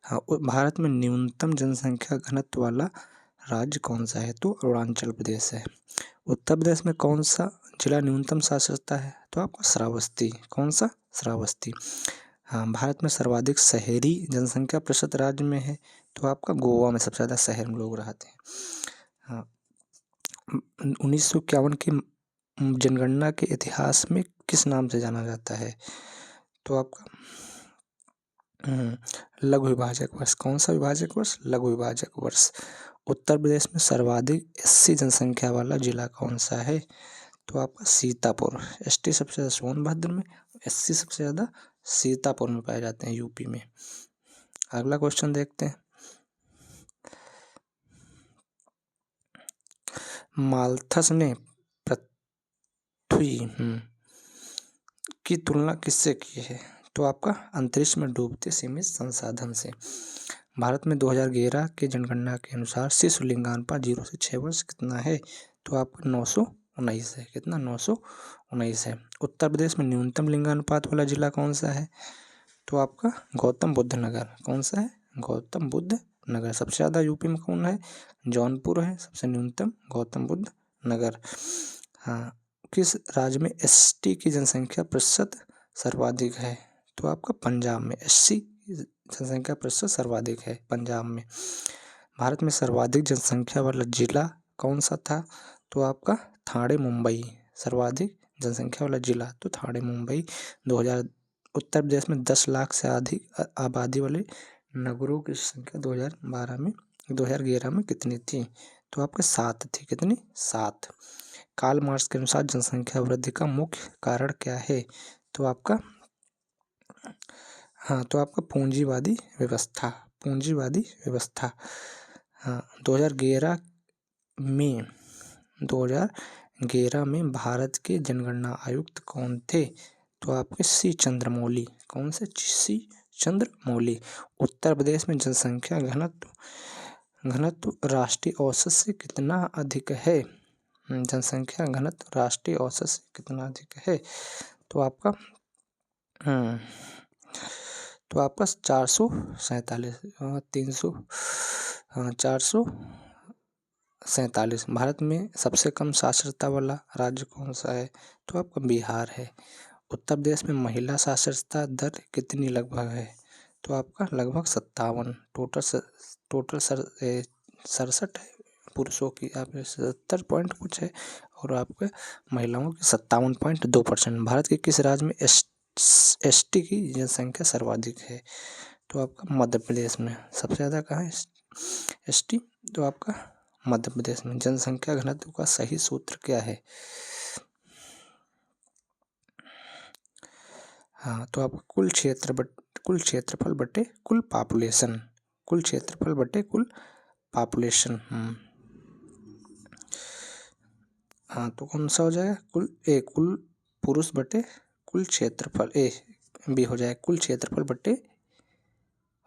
हाँ, भारत में न्यूनतम जनसंख्या घनत्व वाला राज्य कौन सा है? तो अरुणाचल प्रदेश है। उत्तर प्रदेश में कौन सा जिला न्यूनतम साक्षरता है? तो आपका श्रावस्ती। कौन सा? श्रावस्ती। हाँ, भारत में सर्वाधिक शहरी जनसंख्या प्रतिशत राज्य में है? तो आपका गोवा में सबसे ज़्यादा शहर में लोग रहते हैं। हाँ, 1951 की जनगणना के इतिहास में किस नाम से जाना जाता है? तो आपका लघु विभाजक वर्ष। कौन सा विभाजक वर्ष? लघु विभाजक वर्ष। उत्तर प्रदेश में सर्वाधिक एससी जनसंख्या वाला जिला कौन सा है? तो आपका सीतापुर। एसटी सबसे ज़्यादा सोनभद्र में, एससी सबसे ज़्यादा सीतापुर में पाए जाते हैं, यूपी में। अगला क्वेश्चन देखते हैं। माल्थस ने पृथ्वी की तुलना किससे की है? तो आपका अंतरिक्ष में डूबते सीमित संसाधन से। भारत में 2011 के जनगणना के अनुसार शिशु लिंगानुपात 0 से 6 वर्ष कितना है? तो आपका 919 है। कितना? 919 है। उत्तर प्रदेश में न्यूनतम लिंगानुपात वाला जिला कौन सा है? तो आपका गौतम बुद्ध नगर। कौन सा है? गौतम बुद्ध नगर। सबसे ज़्यादा यूपी में कौन है? जौनपुर है। सबसे न्यूनतम गौतम बुद्ध नगर। हाँ, किस राज्य में एसटी की जनसंख्या प्रतिशत सर्वाधिक है? तो आपका पंजाब में एससी जनसंख्या प्रतिशत सर्वाधिक है, पंजाब में। भारत में सर्वाधिक जनसंख्या वाला जिला कौन सा था? तो आपका ठाणे मुंबई। सर्वाधिक जनसंख्या वाला जिला तो ठाणे मुंबई। 2000 उत्तर प्रदेश में 10 लाख से अधिक आबादी वाले नगरों की संख्या 2011 में कितनी थी? तो आपके 7 थी। कितनी? 7। कार्ल मार्क्स के अनुसार जनसंख्या वृद्धि का मुख्य कारण क्या है? तो आपका पूंजीवादी व्यवस्था। पूंजीवादी व्यवस्था। हाँ, 2011 में भारत के जनगणना आयुक्त कौन थे? तो आपके सी चंद्रमौली। कौन से? सी चंद्रमौली। उत्तर प्रदेश में जनसंख्या घनत्व राष्ट्रीय औसत से कितना अधिक है? जनसंख्या घनत्व राष्ट्रीय औसत से कितना अधिक है? तो आपका तो आपका 447, 447। भारत में सबसे कम साक्षरता वाला राज्य कौन सा है? तो आपका बिहार है। उत्तर प्रदेश में महिला साक्षरता दर कितनी लगभग है? तो आपका लगभग 57। टोटल 67 है पुरुषों की, आप 70 पॉइंट कुछ है, और आपके महिलाओं की 57.2%। भारत के किस राज्य में एसटी की जनसंख्या सर्वाधिक है? तो आपका मध्य प्रदेश में। सबसे ज़्यादा कहाँ है एसटी? तो आपका मध्य प्रदेश में। जनसंख्या घनत्व का सही सूत्र क्या है? हाँ, तो आपका कुल क्षेत्रफल बटे कुल पॉपुलेशन। कुल क्षेत्रफल बटे कुल पॉपुलेशन। हाँ, तो कौन सा हो जाएगा? कुल पुरुष बटे कुल क्षेत्रफल। बी हो जाएगा कुल क्षेत्रफल बटे,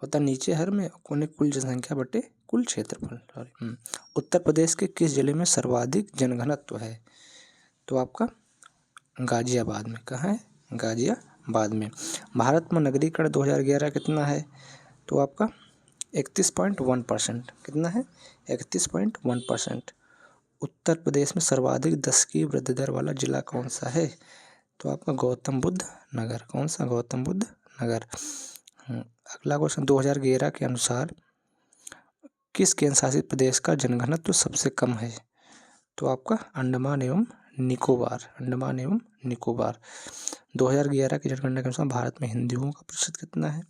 होता नीचे हर में कोने कुल जनसंख्या बटे कुल क्षेत्रफल। सॉरी। उत्तर प्रदेश के किस जिले में सर्वाधिक जनघनत्व है? तो आपका गाजियाबाद में। कहाँ है? गाजियाबाद में। भारत में नगरीकरण 2011 कितना है? तो आपका 31.1%। कितना है? 31.1%। उत्तर प्रदेश में सर्वाधिक दशकीय वृद्धि दर वाला जिला कौन सा है? तो आपका गौतम बुद्ध नगर। कौन सा? गौतम बुद्ध नगर। अगला क्वेश्चन, 2011 के अनुसार किस केंद्र शासित प्रदेश का जनघनत्व सबसे कम है? तो आपका अंडमान एवं निकोबार। अंडमान एवं निकोबार। 2011 की जनगणना के अनुसार भारत में हिंदुओं का प्रतिशत कितना है?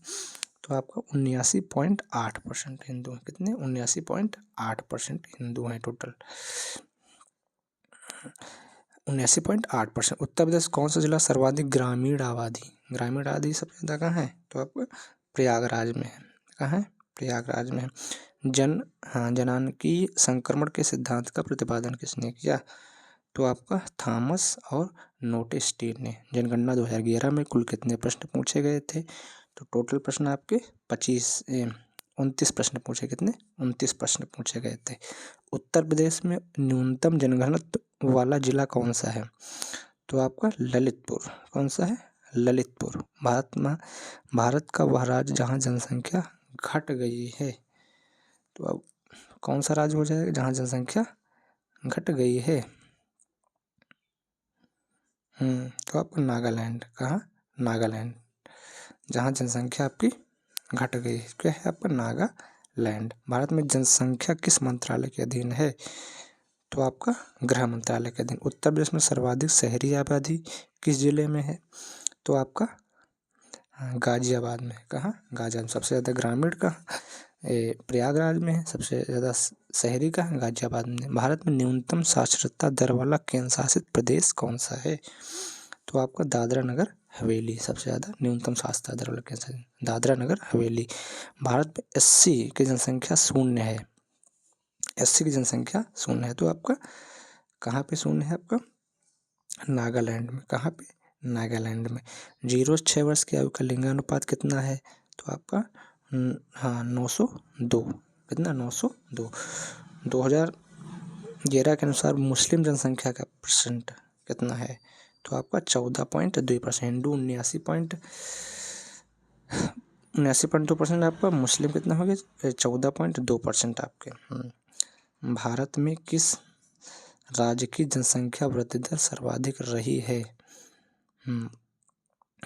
तो आपका 79.8% हिंदू हैं। कितने? 79.8% हिंदू हैं टोटल। 79.8%। उत्तर प्रदेश कौन सा जिला सर्वाधिक ग्रामीण आबादी सबसे ज़्यादा कहाँ है? तो आपका प्रयागराज में है। कहाँ है? प्रयागराज में है। जनानकीय संक्रमण के सिद्धांत का प्रतिपादन किसने किया? तो आपका थॉमस और नोटेस्टीन ने। जनगणना 2011 में कुल कितने प्रश्न पूछे गए थे? तो टोटल प्रश्न आपके 29 प्रश्न पूछे। कितने? 29 प्रश्न पूछे गए थे। उत्तर प्रदेश में न्यूनतम जनघनत्व वाला जिला कौन सा है? तो आपका ललितपुर। कौन सा है? ललितपुर। भारत का वह राज्य जहाँ जनसंख्या घट गई है। तो अब कौन सा राज्य हो जाएगा जहाँ जनसंख्या घट गई है? तो आपका नागालैंड। कहाँ? नागालैंड। जहाँ जनसंख्या आपकी घट गई है, क्या है आपका? नागालैंड। भारत में जनसंख्या किस मंत्रालय के अधीन है? तो आपका गृह मंत्रालय के अधीन। उत्तर प्रदेश में सर्वाधिक शहरी आबादी किस जिले में है? तो आपका गाजियाबाद में। कहाँ? गाजियाबाद। सबसे ज़्यादा ग्रामीण का प्रयागराज में है, सबसे ज़्यादा शहरी का गाजियाबाद में। भारत में न्यूनतम साक्षरता दर वाला केंद्र शासित प्रदेश कौन सा है? तो आपका दादरा नगर हवेली। सबसे ज़्यादा न्यूनतम साक्षरता दर वाला केंद्र शासित दादरा नगर हवेली। भारत में एससी की जनसंख्या 0 है। एससी की जनसंख्या 0 है। तो आपका कहाँ पे 0 है? आपका नागालैंड में। कहाँ पे? नागालैंड में। 0-6 वर्ष की आयु का लिंगानुपात कितना है? तो आपका 902। कितना? 902। 2011 के अनुसार मुस्लिम जनसंख्या का परसेंट कितना है? तो आपका 14.2%। हिंदू 79.2%। आपका मुस्लिम कितना हो गया? 14.2% आपके। भारत में किस राज्य की जनसंख्या वृद्धि दर सर्वाधिक रही है?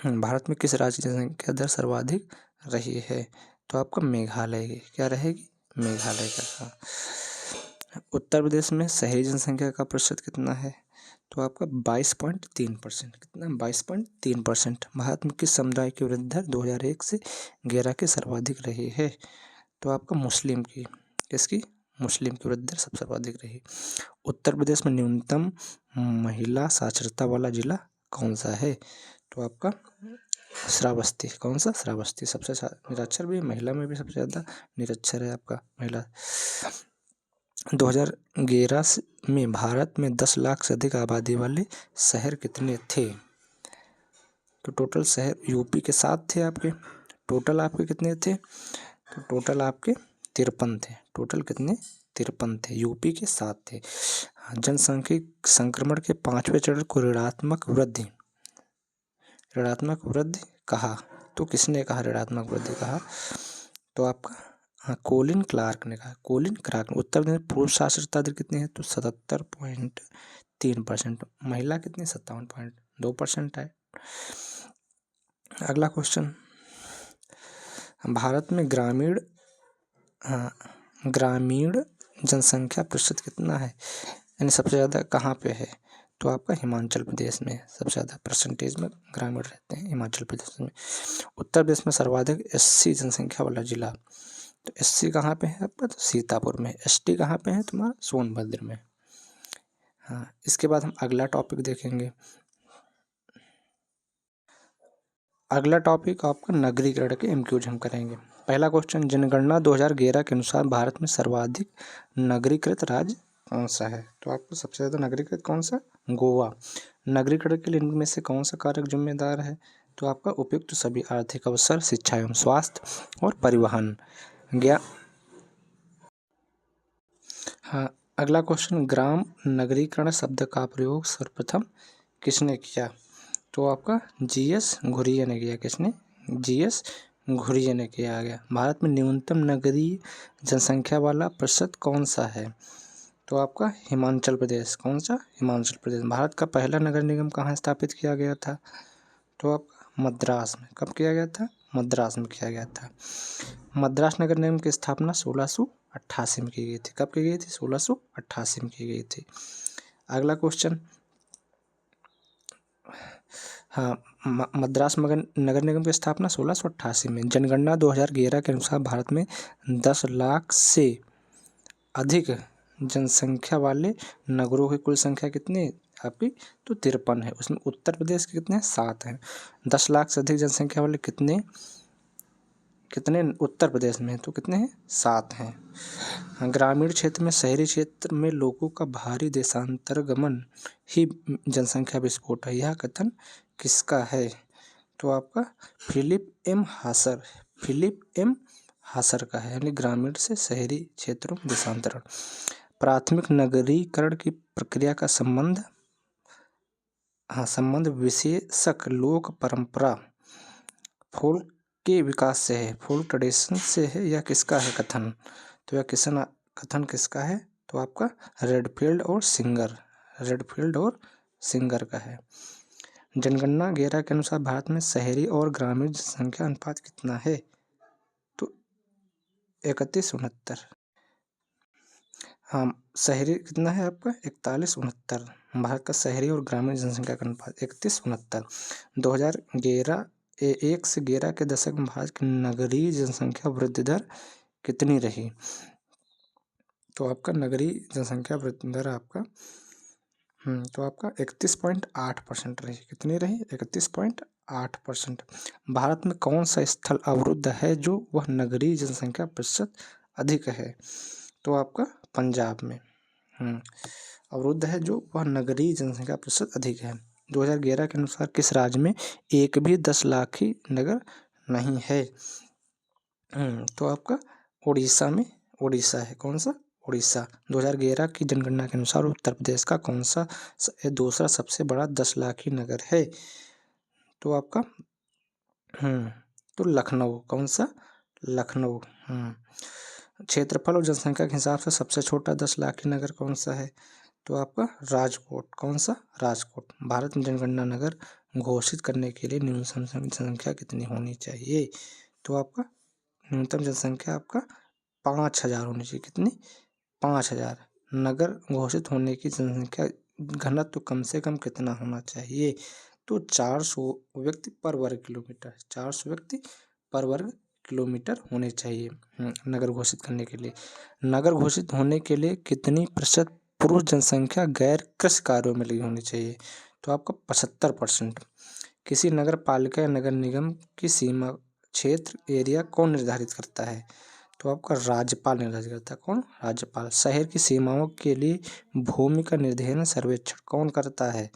भारत में किस राज्य की जनसंख्या दर सर्वाधिक रही है? तो आपका मेघालय की। क्या रहेगी? मेघालय का। उत्तर प्रदेश में शहरी जनसंख्या का प्रतिशत कितना है? तो आपका 22.3%। कितना? 22.3%। भारत में किस समुदाय की वृद्धि दर 2001 से 2011 की सर्वाधिक रही है? तो आपका मुस्लिम की। किसकी? मुस्लिम की वृद्धि दर सबसे सर्वाधिक रही। उत्तर प्रदेश में न्यूनतम महिला साक्षरता वाला जिला कौन सा है? तो आपका श्रावस्ती। कौन सा? श्रावस्ती। सबसे निरक्षर भी, महिला में भी सबसे ज़्यादा निरक्षर है आपका महिला। 2011 में भारत में 10 लाख से अधिक आबादी वाले शहर कितने थे? तो टोटल शहर यूपी के 7 थे आपके। टोटल आपके कितने थे? तो टोटल आपके 53 थे। टोटल कितने? 53 थे। यूपी के 7 थे। जनसांख्यिक संक्रमण के 5वें चरण को ऋणात्मक वृद्धि कहा तो किसने कहा ऋणात्मक वृद्धि कहा? तो आपका हाँ, कोलिन क्लार्क ने कहा। Colin Clark. उत्तर प्रदेश में पुरुष साक्षरता दर कितनी है? तो 77.3%। महिला कितनी? 57.2% है। अगला क्वेश्चन, भारत में ग्रामीण जनसंख्या प्रतिशत कितना है, यानी सबसे ज़्यादा कहाँ पे है? तो आपका हिमाचल प्रदेश में सबसे ज़्यादा परसेंटेज में ग्रामीण रहते हैं, हिमाचल प्रदेश में। उत्तर प्रदेश में सर्वाधिक एससी जनसंख्या वाला जिला, तो एससी कहाँ पे है आपका? तो सीतापुर में। एसटी कहाँ पे है तुम्हारा? सोनभद्र में। हाँ, इसके बाद हम अगला टॉपिक देखेंगे। अगला टॉपिक आपका नगरीकरण के एमक्यूज हम करेंगे। पहला क्वेश्चन, जनगणना 2011 के अनुसार भारत में सर्वाधिक नगरीकृत राज्य कौन सा है? तो आपको सबसे ज़्यादा नगरीकृत कौन सा? गोवा। नगरीकरण के लिए इनमें से कौन सा कारक जिम्मेदार है? तो आपका उपयुक्त सभी आर्थिक अवसर, शिक्षा एवं स्वास्थ्य और परिवहन। हाँ, अगला क्वेश्चन, ग्राम नगरीकरण शब्द का प्रयोग सर्वप्रथम किसने किया? तो आपका जीएस घुरिया ने किया। किसने? जीएस घुरिया ने किया गया। भारत में न्यूनतम नगरीय जनसंख्या वाला प्रतिशत कौन सा है? तो आपका हिमाचल प्रदेश। कौन सा? हिमाचल प्रदेश। भारत का पहला नगर निगम कहाँ स्थापित किया गया था? तो आपका मद्रास में। कब किया गया था? मद्रास में किया गया था। मद्रास नगर निगम की स्थापना 1688 में की गई थी। कब की गई थी? 1688 में की गई थी। अगला क्वेश्चन, हाँ, मद्रास नगर निगम की स्थापना 1688 में। जनगणना 2011 के अनुसार भारत में 10 लाख से अधिक जनसंख्या वाले नगरों की कुल संख्या कितनी आपकी? तो 53 है। उसमें उत्तर प्रदेश के कितने? 7 हैं। 10 लाख से अधिक जनसंख्या वाले कितने उत्तर प्रदेश में? तो कितने हैं? 7 हैं। ग्रामीण क्षेत्र में शहरी क्षेत्र में लोगों का भारी देशांतरगमन ही जनसंख्या विस्फोट है, यह कथन किसका है? तो आपका फिलिप एम हासर का है, यानी ग्रामीण से शहरी क्षेत्रों में देशांतरण। प्राथमिक नगरीकरण की प्रक्रिया का संबंध विशेषक लोक परंपरा फोल्क के विकास से है, फोल्क ट्रेडिशन से है, या किसका है कथन? तो यह कथन किसका है? तो आपका रेडफील्ड और सिंगर का है। जनगणना 11 के अनुसार भारत में शहरी और ग्रामीण जनसंख्या अनुपात कितना है? तो 31-69। हाँ, शहरी कितना है आपका? 41-69। भारत का शहरी और ग्रामीण जनसंख्या का अनुपात 31-69। 1 से 11 के दशक में भारत की नगरीय जनसंख्या वृद्धि दर कितनी रही? तो आपका नगरीय जनसंख्या वृद्धि दर आपका तो आपका 31.8% रही। कितनी रही? 31.8%। भारत में कौन सा स्थल अवरुद्ध है जो वह नगरीय जनसंख्या प्रतिशत अधिक है? तो आपका पंजाब में अवरुद्ध है जो वह नगरीय जनसंख्या प्रतिशत अधिक है। 2011 के अनुसार किस राज्य में एक भी 10 लाखी नगर नहीं है? तो आपका उड़ीसा है। कौन सा? उड़ीसा। 2011 की जनगणना के अनुसार उत्तर प्रदेश का कौन सा दूसरा सबसे बड़ा 10 लाखी नगर है? तो आपका तो लखनऊ। कौन सा? लखनऊ। क्षेत्रफल और जनसंख्या के हिसाब से सबसे छोटा 10 लाखी नगर कौन सा है? तो आपका राजकोट। कौन सा? राजकोट। भारत में जनगणना नगर घोषित करने के लिए न्यूनतम जनसंख्या कितनी होनी चाहिए? तो आपका न्यूनतम जनसंख्या आपका 5000 होनी चाहिए। कितनी? 5000। नगर घोषित होने की जनसंख्या घनत्व कम से कम कितना होना चाहिए? तो 400 व्यक्ति पर वर्ग किलोमीटर। 400 व्यक्ति पर वर्ग किलोमीटर होने चाहिए नगर घोषित करने के लिए। नगर घोषित होने के लिए कितनी प्रतिशत पुरुष जनसंख्या गैर कृषि कार्यों में लगी होनी चाहिए? तो आपका 75%। किसी नगर पालिका या नगर निगम की सीमा क्षेत्र एरिया कौन निर्धारित करता है? तो आपका राज्यपाल निर्धारित करता है। कौन? राज्यपाल। शहर की सीमाओं के लिए भूमि का निर्धारण सर्वेक्षण कौन करता है?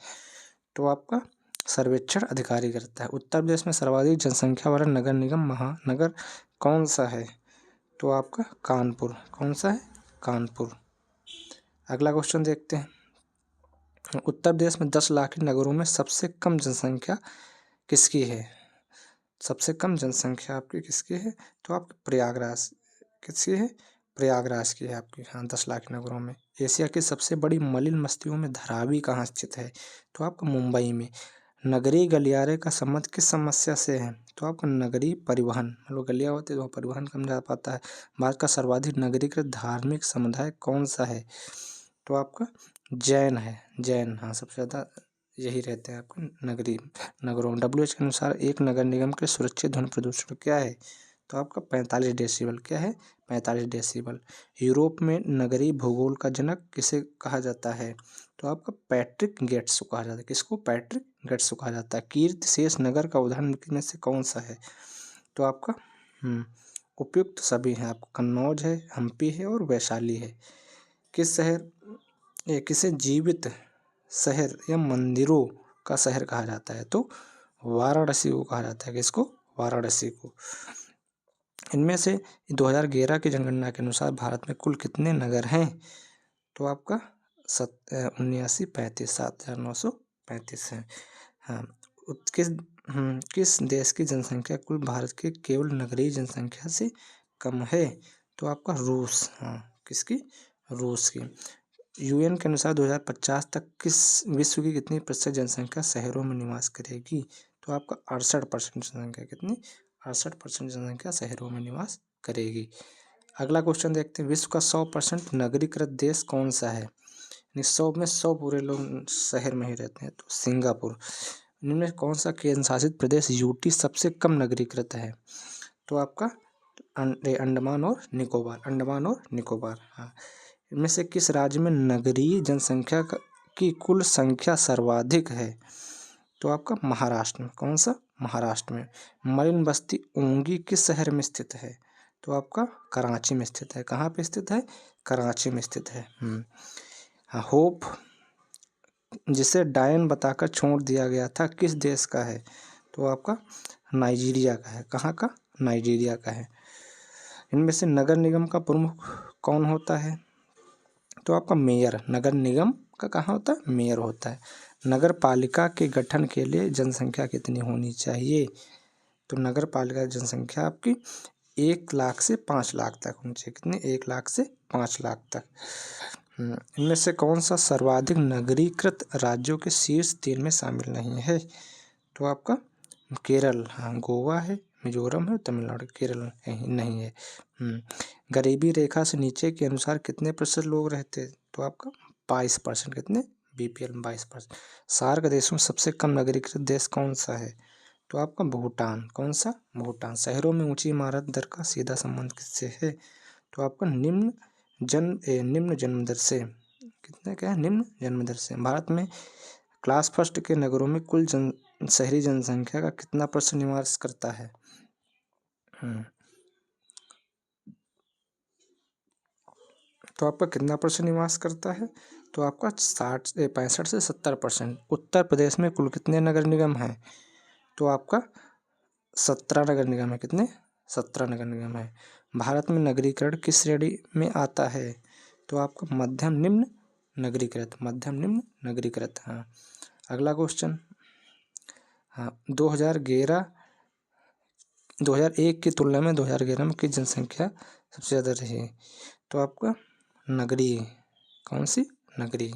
तो आपका सर्वेक्षण अधिकारी करता है। उत्तर प्रदेश में सर्वाधिक जनसंख्या वाला नगर निगम महानगर कौन सा है? तो आपका कानपुर। कौन सा है? कानपुर। अगला क्वेश्चन देखते हैं। उत्तर प्रदेश में 10 लाखी नगरों में सबसे कम जनसंख्या किसकी है? सबसे कम जनसंख्या आपकी किसकी है? तो आपकी प्रयागराज किसकी है? प्रयागराज की है आपकी। हाँ, 10 लाख नगरों में। एशिया की सबसे बड़ी मलिन बस्तियों में धारावी कहाँ स्थित है? तो आपका मुंबई में। नगरीय गलियारे का संबंध किस समस्या से है? तो आपका नगरीय परिवहन, मतलब गलियारे होते हैं तो वहाँ परिवहन कम जा पाता है। भारत का सर्वाधिक नगरीकृत धार्मिक समुदाय कौन सा है? तो आपका जैन है। जैन, हाँ, सबसे ज़्यादा यही रहते हैं आपके नगरीय नगरों में। WHO के अनुसार एक नगर निगम के सुरक्षित ध्वनि प्रदूषण क्या है? तो आपका 45 डेसिबल। क्या है? 45 डेसिबल। यूरोप में नगरीय भूगोल का जनक किसे कहा जाता है? तो आपका पैट्रिक गेट्स को कहा जाता है। किसको? पैट्रिक गेट्स को कहा जाता है। कीर्तिशेष नगर का उदाहरण में से कौन सा है? तो आपका उपयुक्त सभी हैं। आपको कन्नौज है, हम्पी है और वैशाली है। किसे जीवित शहर या मंदिरों का शहर कहा जाता है? तो वाराणसी को कहा जाता है। किसको? वाराणसी को। इनमें से 2011 की जनगणना के अनुसार भारत में कुल कितने नगर हैं? तो आपका 7,935 है। हाँ, किस देश की जनसंख्या कुल भारत के केवल नगरीय जनसंख्या से कम है? तो आपका रूस। हाँ, किसकी? रूस की। UN के अनुसार 2050 तक विश्व की कितनी प्रतिशत जनसंख्या शहरों में निवास करेगी? तो आपका 68% जनसंख्या। कितनी? 68% जनसंख्या शहरों में निवास करेगी। अगला क्वेश्चन देखते हैं। विश्व का 100% नगरीकृत देश कौन सा है? 100 में 100 पूरे लोग शहर में ही रहते हैं। तो सिंगापुर। इनमें कौन सा केंद्र शासित प्रदेश UT सबसे कम नगरीकृत है? तो आपका अंडमान और निकोबार। अंडमान और निकोबार। हाँ, इनमें से किस राज्य में नगरीय जनसंख्या की कुल संख्या सर्वाधिक है? तो आपका महाराष्ट्र में। कौन सा? महाराष्ट्र में। मलिन बस्ती ओंगी किस शहर में स्थित है? तो आपका कराची में स्थित है। कहाँ पे स्थित है? कराची में स्थित है। हाँ, होप जिसे डायन बताकर छोड़ दिया गया था किस देश का है? तो आपका नाइजीरिया का है। कहाँ का? नाइजीरिया का है। इनमें से नगर निगम का प्रमुख कौन होता है? तो आपका मेयर। नगर निगम का कहाँ होता है? मेयर होता है। नगर पालिका के गठन के लिए जनसंख्या कितनी होनी चाहिए? तो नगर पालिका की जनसंख्या आपकी 1 लाख से 5 लाख तक होनी चाहिए। कितनी? 1 लाख से 5 लाख तक। इनमें से कौन सा सर्वाधिक नगरीकृत राज्यों के शीर्ष 3 में शामिल नहीं है? तो आपका केरल। हाँ, गोवा है, मिजोरम है, तमिलनाडु। केरल नहीं है। गरीबी रेखा से नीचे के अनुसार कितने प्रतिशत लोग रहते हैं? तो आपका 22%। कितने? BPL में 22%। सार्क देशों में सबसे कम नगरीकृत देश कौन सा है? तो आपका भूटान। कौन सा? भूटान। शहरों में ऊंची इमारत दर का सीधा संबंध किससे है? तो आपका निम्न जन्म दर से। कितने? क्या है? निम्न जन्म दर से। भारत में क्लास फर्स्ट के नगरों में कुल शहरी जनसंख्या का कितना % निवास करता है? तो आपका कितना % निवास करता है? तो आपका 65 से 70%। उत्तर प्रदेश में कुल कितने नगर निगम हैं? तो आपका 17 नगर निगम है। कितने? 17 नगर निगम है। भारत में नगरीकरण किस श्रेणी में आता है? तो आपका मध्यम निम्न नगरीकृत। मध्यम निम्न नगरीकृत। हाँ, अगला क्वेश्चन। हाँ, 2001 की तुलना में 2011 में किस जनसंख्या सबसे ज़्यादा रही? तो आपका नगरीय। कौन सी? नगरीय।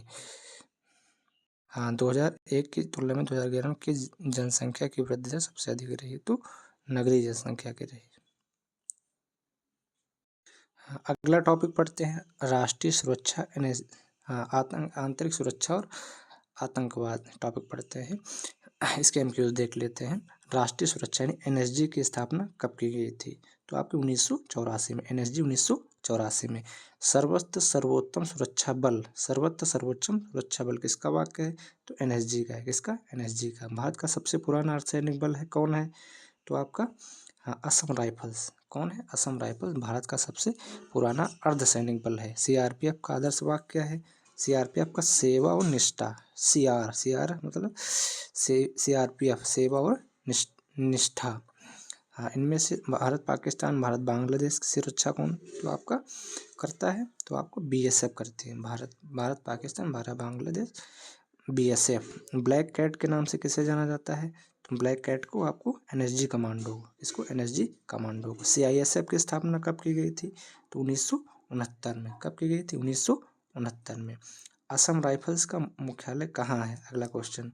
हाँ, 2001 की तुलना में 2011 में किस जनसंख्या की वृद्धि दर सबसे अधिक रही? तो नगरीय जनसंख्या की रही। हाँ, अगला टॉपिक पढ़ते हैं। राष्ट्रीय सुरक्षा आंतरिक सुरक्षा और आतंकवाद टॉपिक पढ़ते हैं। इसके MQs देख लेते हैं। राष्ट्रीय सुरक्षा यानी NSG की स्थापना कब की गई थी? तो आपकी 1984 में। NSG 1984 में। सर्वोच्च सुरक्षा बल। सर्वोच्च सुरक्षा बल किसका वाक्य है? तो NSG का है। किसका? NSG का। भारत का सबसे पुराना अर्धसैनिक बल है कौन है? तो आपका असम राइफल्स। कौन है? असम राइफल्स भारत का सबसे पुराना अर्धसैनिक बल है। CRPF का आदर्श वाक्य क्या है? CRPF का सेवा और निष्ठा। CR मतलब CRPF सेवा और निष्ठा। हाँ, इनमें से भारत पाकिस्तान भारत बांग्लादेश की सुरक्षा कौन तो आपका करता है? तो आपको BSF करती है। Bharat Pakistan Bharat Bangladesh BSF। Black cat के नाम से किसे जाना जाता है? तो ब्लैक कैट को आपको एनएसजी कमांडो, इसको एनएसजी कमांडो। सीआईएसएफ की स्थापना कब की गई थी? तो 1969 में। कब की गई थी? 1969 में। असम राइफल्स का मुख्यालय कहाँ है? अगला क्वेश्चन।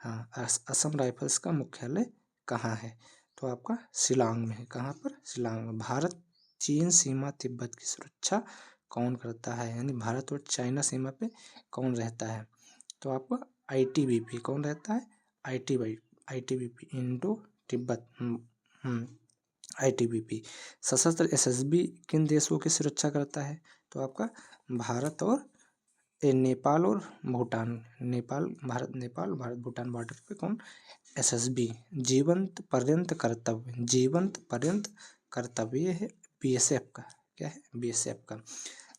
हाँ, असम राइफल्स का मुख्यालय कहाँ है? तो आपका शिलांग में है। कहाँ पर? शिलांग में। भारत चीन सीमा तिब्बत की सुरक्षा कौन करता है? यानी भारत और चाइना सीमा पे कौन रहता है? तो आपका आईटीबीपी कौन रहता है? ITBP, Indo Tibet ITBP. सशस्त्र एसएसबी किन देशों की सुरक्षा करता है? तो आपका भारत और नेपाल और भूटान। नेपाल भारत भूटान बॉर्डर पे कौन? एसएसबी। जीवंत पर्यंत कर्तव्य है बीएसएफ का। क्या है? बीएसएफ का।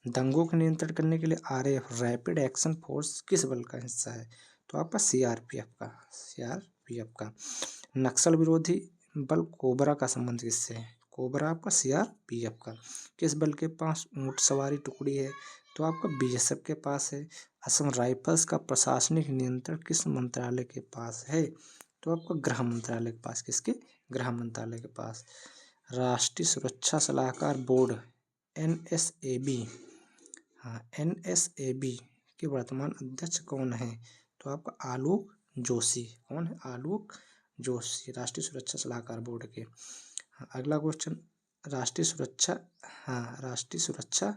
दंगों का नियंत्रण करने के लिए आरएएफ रैपिड एक्शन फोर्स किस बल का हिस्सा है? तो आपका सीआरपीएफ का। नक्सल विरोधी बल कोबरा का संबंध किससे है? कोबरा आपका सीआरपीएफ का। किस बल के पास ऊंट सवारी टुकड़ी है? तो आपका बीएसएफ के पास है। असम राइफल्स का प्रशासनिक नियंत्रण किस मंत्रालय के पास है? तो आपका गृह मंत्रालय के पास। किसके? गृह मंत्रालय के पास। राष्ट्रीय सुरक्षा सलाहकार बोर्ड एनएसएबी, हाँ एनएसएबी के वर्तमान अध्यक्ष कौन है? तो आपका आलोक जोशी। कौन है? आलोक जोशी, राष्ट्रीय सुरक्षा सलाहकार बोर्ड के। हाँ, अगला क्वेश्चन। राष्ट्रीय सुरक्षा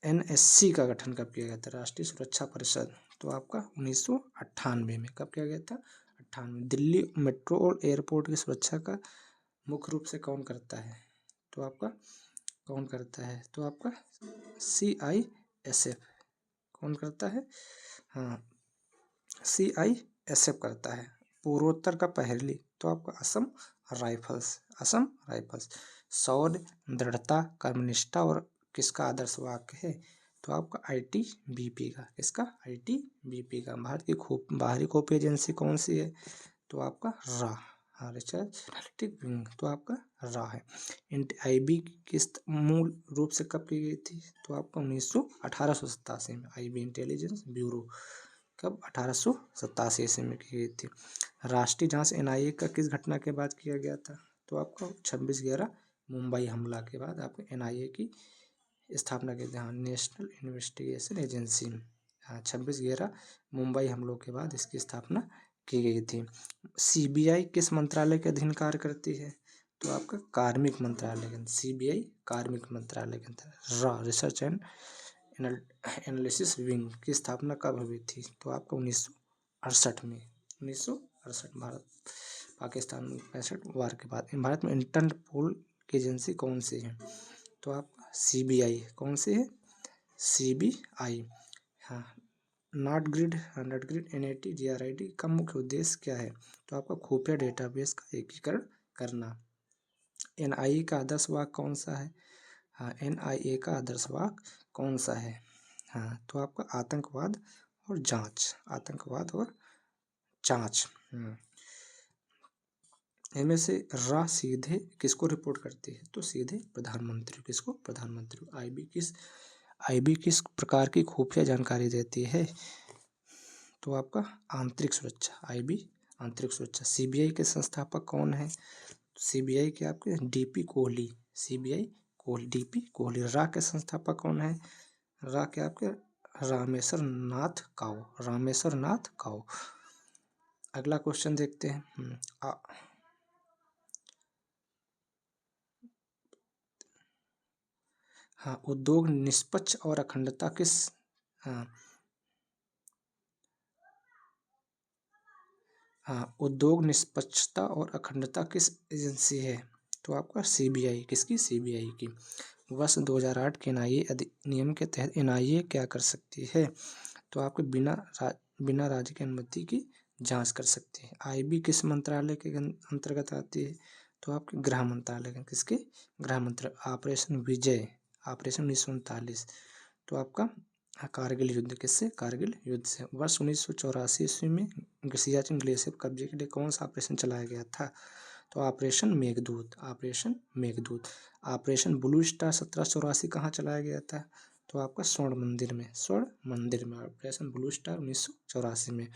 एनएससी का गठन कब किया गया था? राष्ट्रीय सुरक्षा परिषद। तो आपका 1998 में। कब किया गया था? 98। दिल्ली मेट्रो और एयरपोर्ट की सुरक्षा का मुख्य रूप से कौन करता है? तो आपका कौन करता है? तो आपका सीआईएसएफ। कौन करता है? हाँ, सीआईएसएफ करता है। पूर्वोत्तर का पहली। तो आपका असम राइफल्स। शौर्य, दृढ़ता, कर्मनिष्ठा और किसका आदर्श वाक्य है? तो आपका आईटीबीपी का। किसका? आईटीबीपी का। भारत की बाहरी खोपी एजेंसी कौन सी है? तो आपका रा, हाँ रिसर्च एनालिटिक विंग। तो आपका रा है। आईबी किस मूल रूप से कब की गई थी? तो आपका 1887 में। आईबी इंटेलिजेंस ब्यूरो कब? 1887 ईस्वी में की गई थी। राष्ट्रीय जांच एनआईए का किस घटना के बाद किया गया था? तो आपका 26/11 मुंबई हमला के बाद आपको एनआईए की स्थापना की थी। हाँ, नेशनल इन्वेस्टिगेशन एजेंसी। हाँ, 26/11 मुंबई हमलों के बाद इसकी स्थापना की गई थी। सीबीआई किस मंत्रालय के अधीन कार्य करती है? तो आपका कार्मिक मंत्रालय के। सीबीआई कार्मिक मंत्रालय के अंतर्गत। रिसर्च एंड एनालिसिस विंग की स्थापना कब हुई थी? तो आपका 1968 में। 1968। भारत पाकिस्तान में 65 वार के बाद। भारत में इंटरपोल की एजेंसी कौन सी है? तो आपका सीबीआई। कौन सी है? सीबीआई। हाँ, नॉटग्रिड एनआईटी जीआरआईडी का मुख्य उद्देश्य क्या है? तो आपका खुफिया डेटाबेस का एकीकरण करना। एनआईए का आदर्श वाक्य कौन सा है? हाँ, एनआईए का आदर्श वाक्य कौन सा है? हाँ, तो आपका आतंकवाद और जांच। इनमें से रा सीधे किसको रिपोर्ट करती है? तो सीधे प्रधानमंत्री। किसको? प्रधानमंत्री। आईबी किस प्रकार की खुफिया जानकारी देती है? तो आपका आंतरिक सुरक्षा। आईबी आंतरिक सुरक्षा। सीबीआई के संस्थापक कौन है? सीबीआई के आपके डीपी कोहली। डीपी कोहली। रा के संस्थापक कौन है? रा के आपके रामेश्वर नाथ काउ। अगला क्वेश्चन देखते हैं। हाँ, उद्योग निष्पक्ष और अखंडता किस उद्योग निष्पक्षता और अखंडता किस एजेंसी है? तो आपका सीबीआई। किसकी? सीबीआई की। वर्ष 2008 के एनआईए अधिनियम के तहत एनआईए क्या कर सकती है? तो आपके बिना राज्य की अनुमति की जांच कर सकती है। आईबी किस मंत्रालय के अंतर्गत आती है? तो आपके गृह मंत्रालय। किसके? गृह मंत्रालय। ऑपरेशन विजय, ऑपरेशन 1939। तो आपका कारगिल युद्ध। किससे? कारगिल युद्ध से। वर्ष 1984 ईस्वी में सियाचिन ग्लेशियर कब्जे के लिए कौन सा ऑपरेशन चलाया गया था? तो operation Meghdoot. Operation blue star 1784 कहाँ चलाया गया था? तो आपका स्वर्ण मंदिर में। ऑपरेशन ब्लू स्टार 1984 में।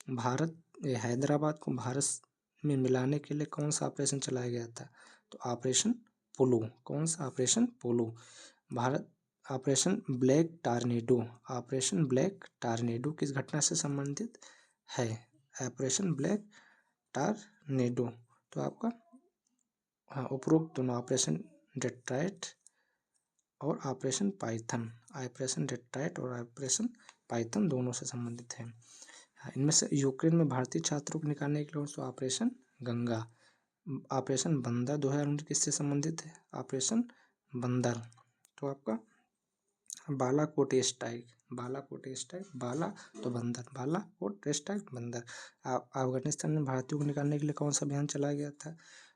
भारत ये हैदराबाद को भारत में मिलाने के लिए कौन सा ऑपरेशन चलाया गया था? तो ऑपरेशन पोलो। कौन सा ऑपरेशन? पोलो। भारत operation black tornado. Operation black tornado किस घटना से संबंधित है? Operation black tornado. तो आपका हाँ उपरोक्त दोनों ऑपरेशन डेट्राइट और ऑपरेशन पाइथन, ऑपरेशन डेट्राइट और ऑपरेशन पाइथन दोनों से संबंधित है। इनमें से यूक्रेन में भारतीय छात्रों को निकालने के लिए ऑपरेशन गंगा। ऑपरेशन बंदर 2019 किससे संबंधित है? ऑपरेशन बंदर। तो आपका बालाकोट स्ट्राइक, बालाकोट स्ट्राइक, बाला तो बंदर, बालाकोट स्ट्राइक बंदर। अफगानिस्तान में भारतीयों को निकालने के लिए कौन सा अभियान चलाया गया था?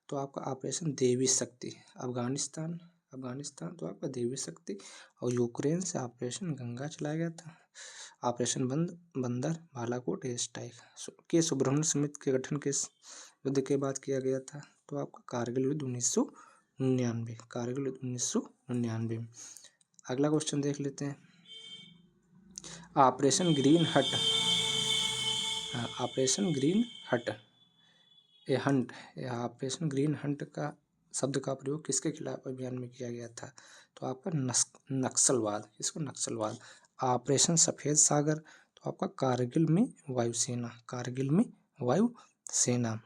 तो आपका ऑपरेशन देवी शक्ति। अफगानिस्तान तो आपका देवी शक्ति। और यूक्रेन से ऑपरेशन गंगा चलाया गया था। ऑपरेशन बंदर, बालाकोट स्ट्राइक। के सुब्रमण्यम समिति के गठन किस युद्ध के बाद किया गया था? तो आपका कारगिल युद्ध 1999, कारगिल युद्ध 1999। अगला क्वेश्चन देख लेते हैं। ऑपरेशन ग्रीन हट, ऑपरेशन ग्रीन हट ए हंट, ऑपरेशन ग्रीन हंट का शब्द का प्रयोग किसके खिलाफ अभियान में किया गया था? तो आपका नक्सलवाद। इसको नक्सलवाद। ऑपरेशन सफ़ेद सागर, तो आपका कारगिल में वायुसेना, कारगिल में वायुसेना।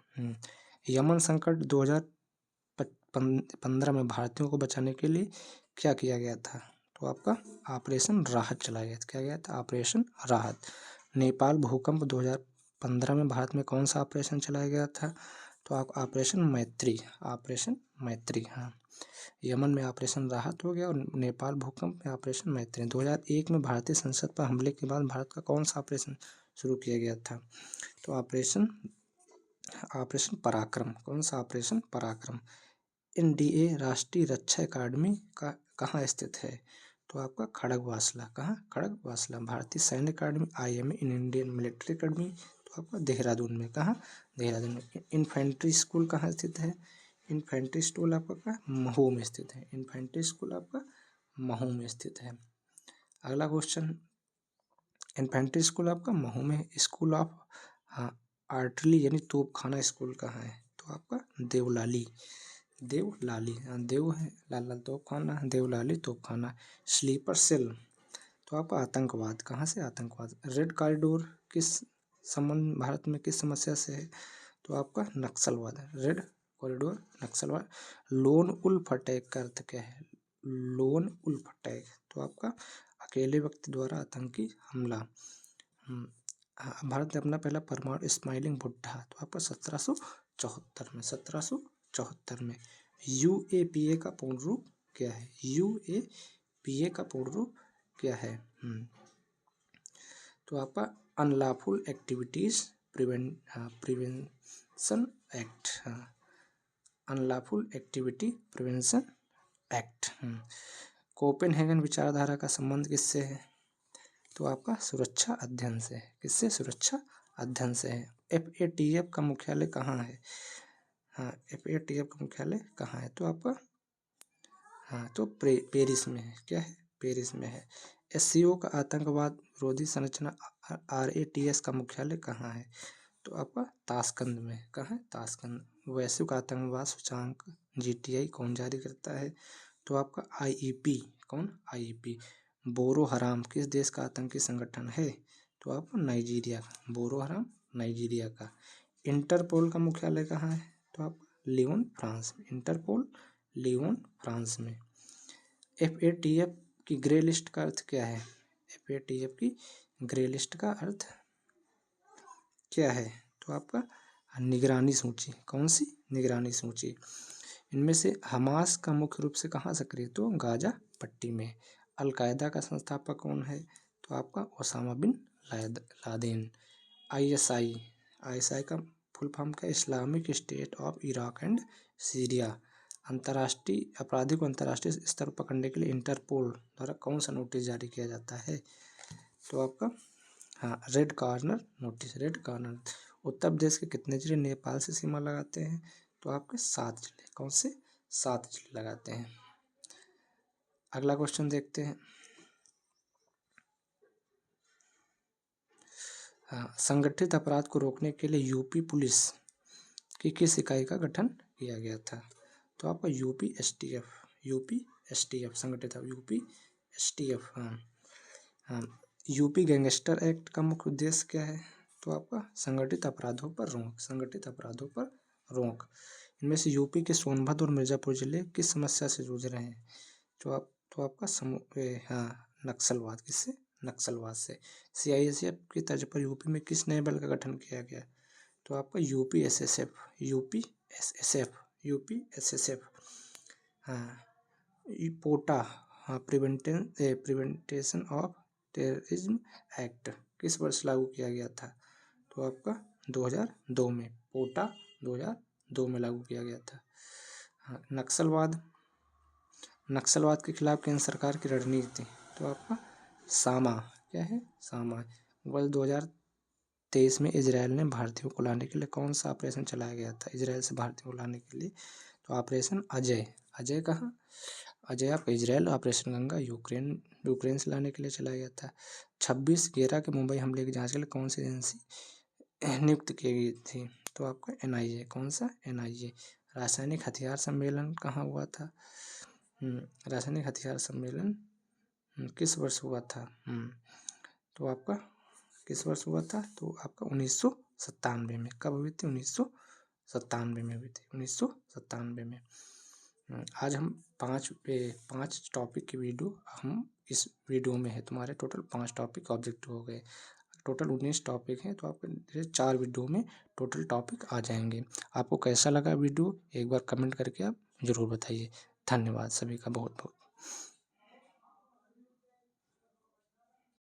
यमन संकट 2015 में भारतीयों को बचाने के लिए क्या किया गया था? तो आपका ऑपरेशन राहत चलाया गया था। क्या गया था? ऑपरेशन राहत। नेपाल भूकंप 2015 में भारत में कौन सा ऑपरेशन चलाया गया था? तो आप ऑपरेशन मैत्री, ऑपरेशन मैत्री। हाँ, यमन में ऑपरेशन राहत हो गया और नेपाल भूकंप में ऑपरेशन मैत्री। 2001 में भारतीय संसद पर हमले के बाद भारत का कौन सा ऑपरेशन शुरू किया गया था? तो ऑपरेशन पराक्रम। कौन सा? ऑपरेशन पराक्रम। एनडीए राष्ट्रीय रक्षा अकादमी का कहाँ स्थित है? तो आपका खड़गवासला। कहाँ? खड़गवासला। भारतीय सैन्य अकादमी IMA इंडियन मिलिट्री अकादमी, तो आपका देहरादून में। कहाँ? देहरादून में। इन्फेंट्री स्कूल कहाँ स्थित है? इन्फेंट्री स्कूल आपका कहाँ? महू में स्थित है। इन्फेंट्री स्कूल आपका महू में स्थित है। अगला क्वेश्चन, इन्फेंट्री स्कूल आपका महू में। स्कूल ऑफ आर्टिलरी यानी तोपखाना स्कूल कहाँ है? तो आपका देवलाली, देवलाली। देव है लाल लाल तोपखाना, देवलाली तोपखाना। स्लीपर सेल, तो आपका आतंकवाद। कहाँ से? आतंकवाद। रेड कॉरिडोर किस संबंध भारत में किस समस्या से है? तो आपका नक्सलवाद। रेड कॉरिडोर नक्सलवाद। लोन वुल्फ अटैक का अर्थ क्या है? लोन वुल्फ अटैक, तो आपका अकेले व्यक्ति द्वारा आतंकी हमला। भारत ने अपना पहला परमाणु स्माइलिंग बुड्ढा, तो आपका 1774 में, 1774 में। UAPA का पूर्ण रूप क्या है? UAPA का पूर्ण रूप क्या है? तो आपका unlawful activities prevention act, unlawful activity prevention act. Copenhagen विचारधारा का संबंध किससे है? तो आपका सुरक्षा अध्ययन से। किससे? सुरक्षा अध्ययन से है। FATF का मुख्यालय कहाँ है? हाँ, FATF का मुख्यालय कहाँ है? तो आपका तो पेरिस में है। क्या है? पेरिस में है। SCO का आतंकवाद विरोधी संरचना RATS का मुख्यालय कहाँ है? तो आपका ताशकंद में। कहाँ है? ताशकंद। वैश्विक आतंकवाद सूचांक GTI कौन जारी करता है? तो आपका IEP। कौन? IEP। बोरो हराम किस देश का आतंकी संगठन है? तो आपका नाइजीरिया का। बोरो हराम नाइजीरिया का। इंटरपोल का मुख्यालय कहाँ है? तो आपका लियोन, फ्रांस में। इंटरपोल लियोन, फ्रांस में। FATF की ग्रे लिस्ट का अर्थ क्या है? FATF की ग्रे लिस्ट का अर्थ क्या है? तो आपका निगरानी सूची। कौन सी? निगरानी सूची। इनमें से हमास का मुख्य रूप से कहाँ सक्रिय? तो गाजा पट्टी में। अलकायदा का संस्थापक कौन है? तो आपका ओसामा बिन लादेन। ISI का फुल फॉर्म क्या? Islamic state of Iraq and Syria. अंतर्राष्ट्रीय अपराधी को अंतर्राष्ट्रीय स्तर पर पकड़ने के लिए इंटरपोल द्वारा कौन सा नोटिस जारी किया जाता है? तो आपका red corner notice. Red corner. Uttar Pradesh के कितने जिले नेपाल से सीमा लगाते हैं? तो आपके 7 जिले। कौन से? 7 जिले लगाते हैं। अगला क्वेश्चन देखते हैं। हाँ, संगठित अपराध को रोकने के लिए यूपी पुलिस की किस इकाई का गठन किया गया था? तो आपका यूपी एसटीएफ संगठित यूपी एसटीएफ। हाँ हाँ। यूपी गैंगस्टर एक्ट का मुख्य उद्देश्य क्या है? तो आपका संगठित अपराधों पर रोक। इनमें से यूपी के सोनभद्र और मिर्जापुर जिले किस समस्या से जूझ रहे हैं? तो आपका नक्सलवाद। किससे? नक्सलवाद से। सीआईएसएफ की तर्ज पर यूपी में किस नए बल का गठन किया गया? तो आपका यूपी एसएसएफ। हाँ, पोटा। हाँ, प्रिवेंटेशन ऑफ टेररिज्म एक्ट किस वर्ष लागू किया गया था? तो आपका 2002 में। पोटा 2002 में लागू किया गया था। हाँ, नक्सलवाद के खिलाफ केंद्र सरकार की रणनीति। तो आपका सामा। क्या है? सामा। वर्ष 2023 में इजरायल ने भारतीयों को लाने के लिए कौन सा ऑपरेशन चलाया गया था? इजरायल से भारतीयों को लाने के लिए तो ऑपरेशन अजय कहाँ? अजय आपका इजरायल। ऑपरेशन गंगा यूक्रेन से लाने के लिए चलाया गया था। 26/11 के मुंबई हमले की जांच के लिए कौन सी एजेंसी नियुक्त की गई थी? तो आपका एनआईए। कौन सा? एनआईए। रासायनिक हथियार सम्मेलन कहाँ हुआ था? रासायनिक हथियार सम्मेलन किस वर्ष हुआ था? तो आपका किस वर्ष हुआ था? तो आपका 1997 में। कब हुई थी? 1997 में हुई थी। 1997 में। आज हम पाँच टॉपिक की वीडियो हम इस वीडियो में है। तुम्हारे टोटल 5 टॉपिक ऑब्जेक्टिव हो गए। टोटल 19 टॉपिक हैं, तो आपके 4 वीडियो में टोटल टॉपिक आ जाएंगे। आपको कैसा लगा वीडियो एक बार कमेंट करके आप ज़रूर बताइए। धन्यवाद सभी का बहुत बहुत।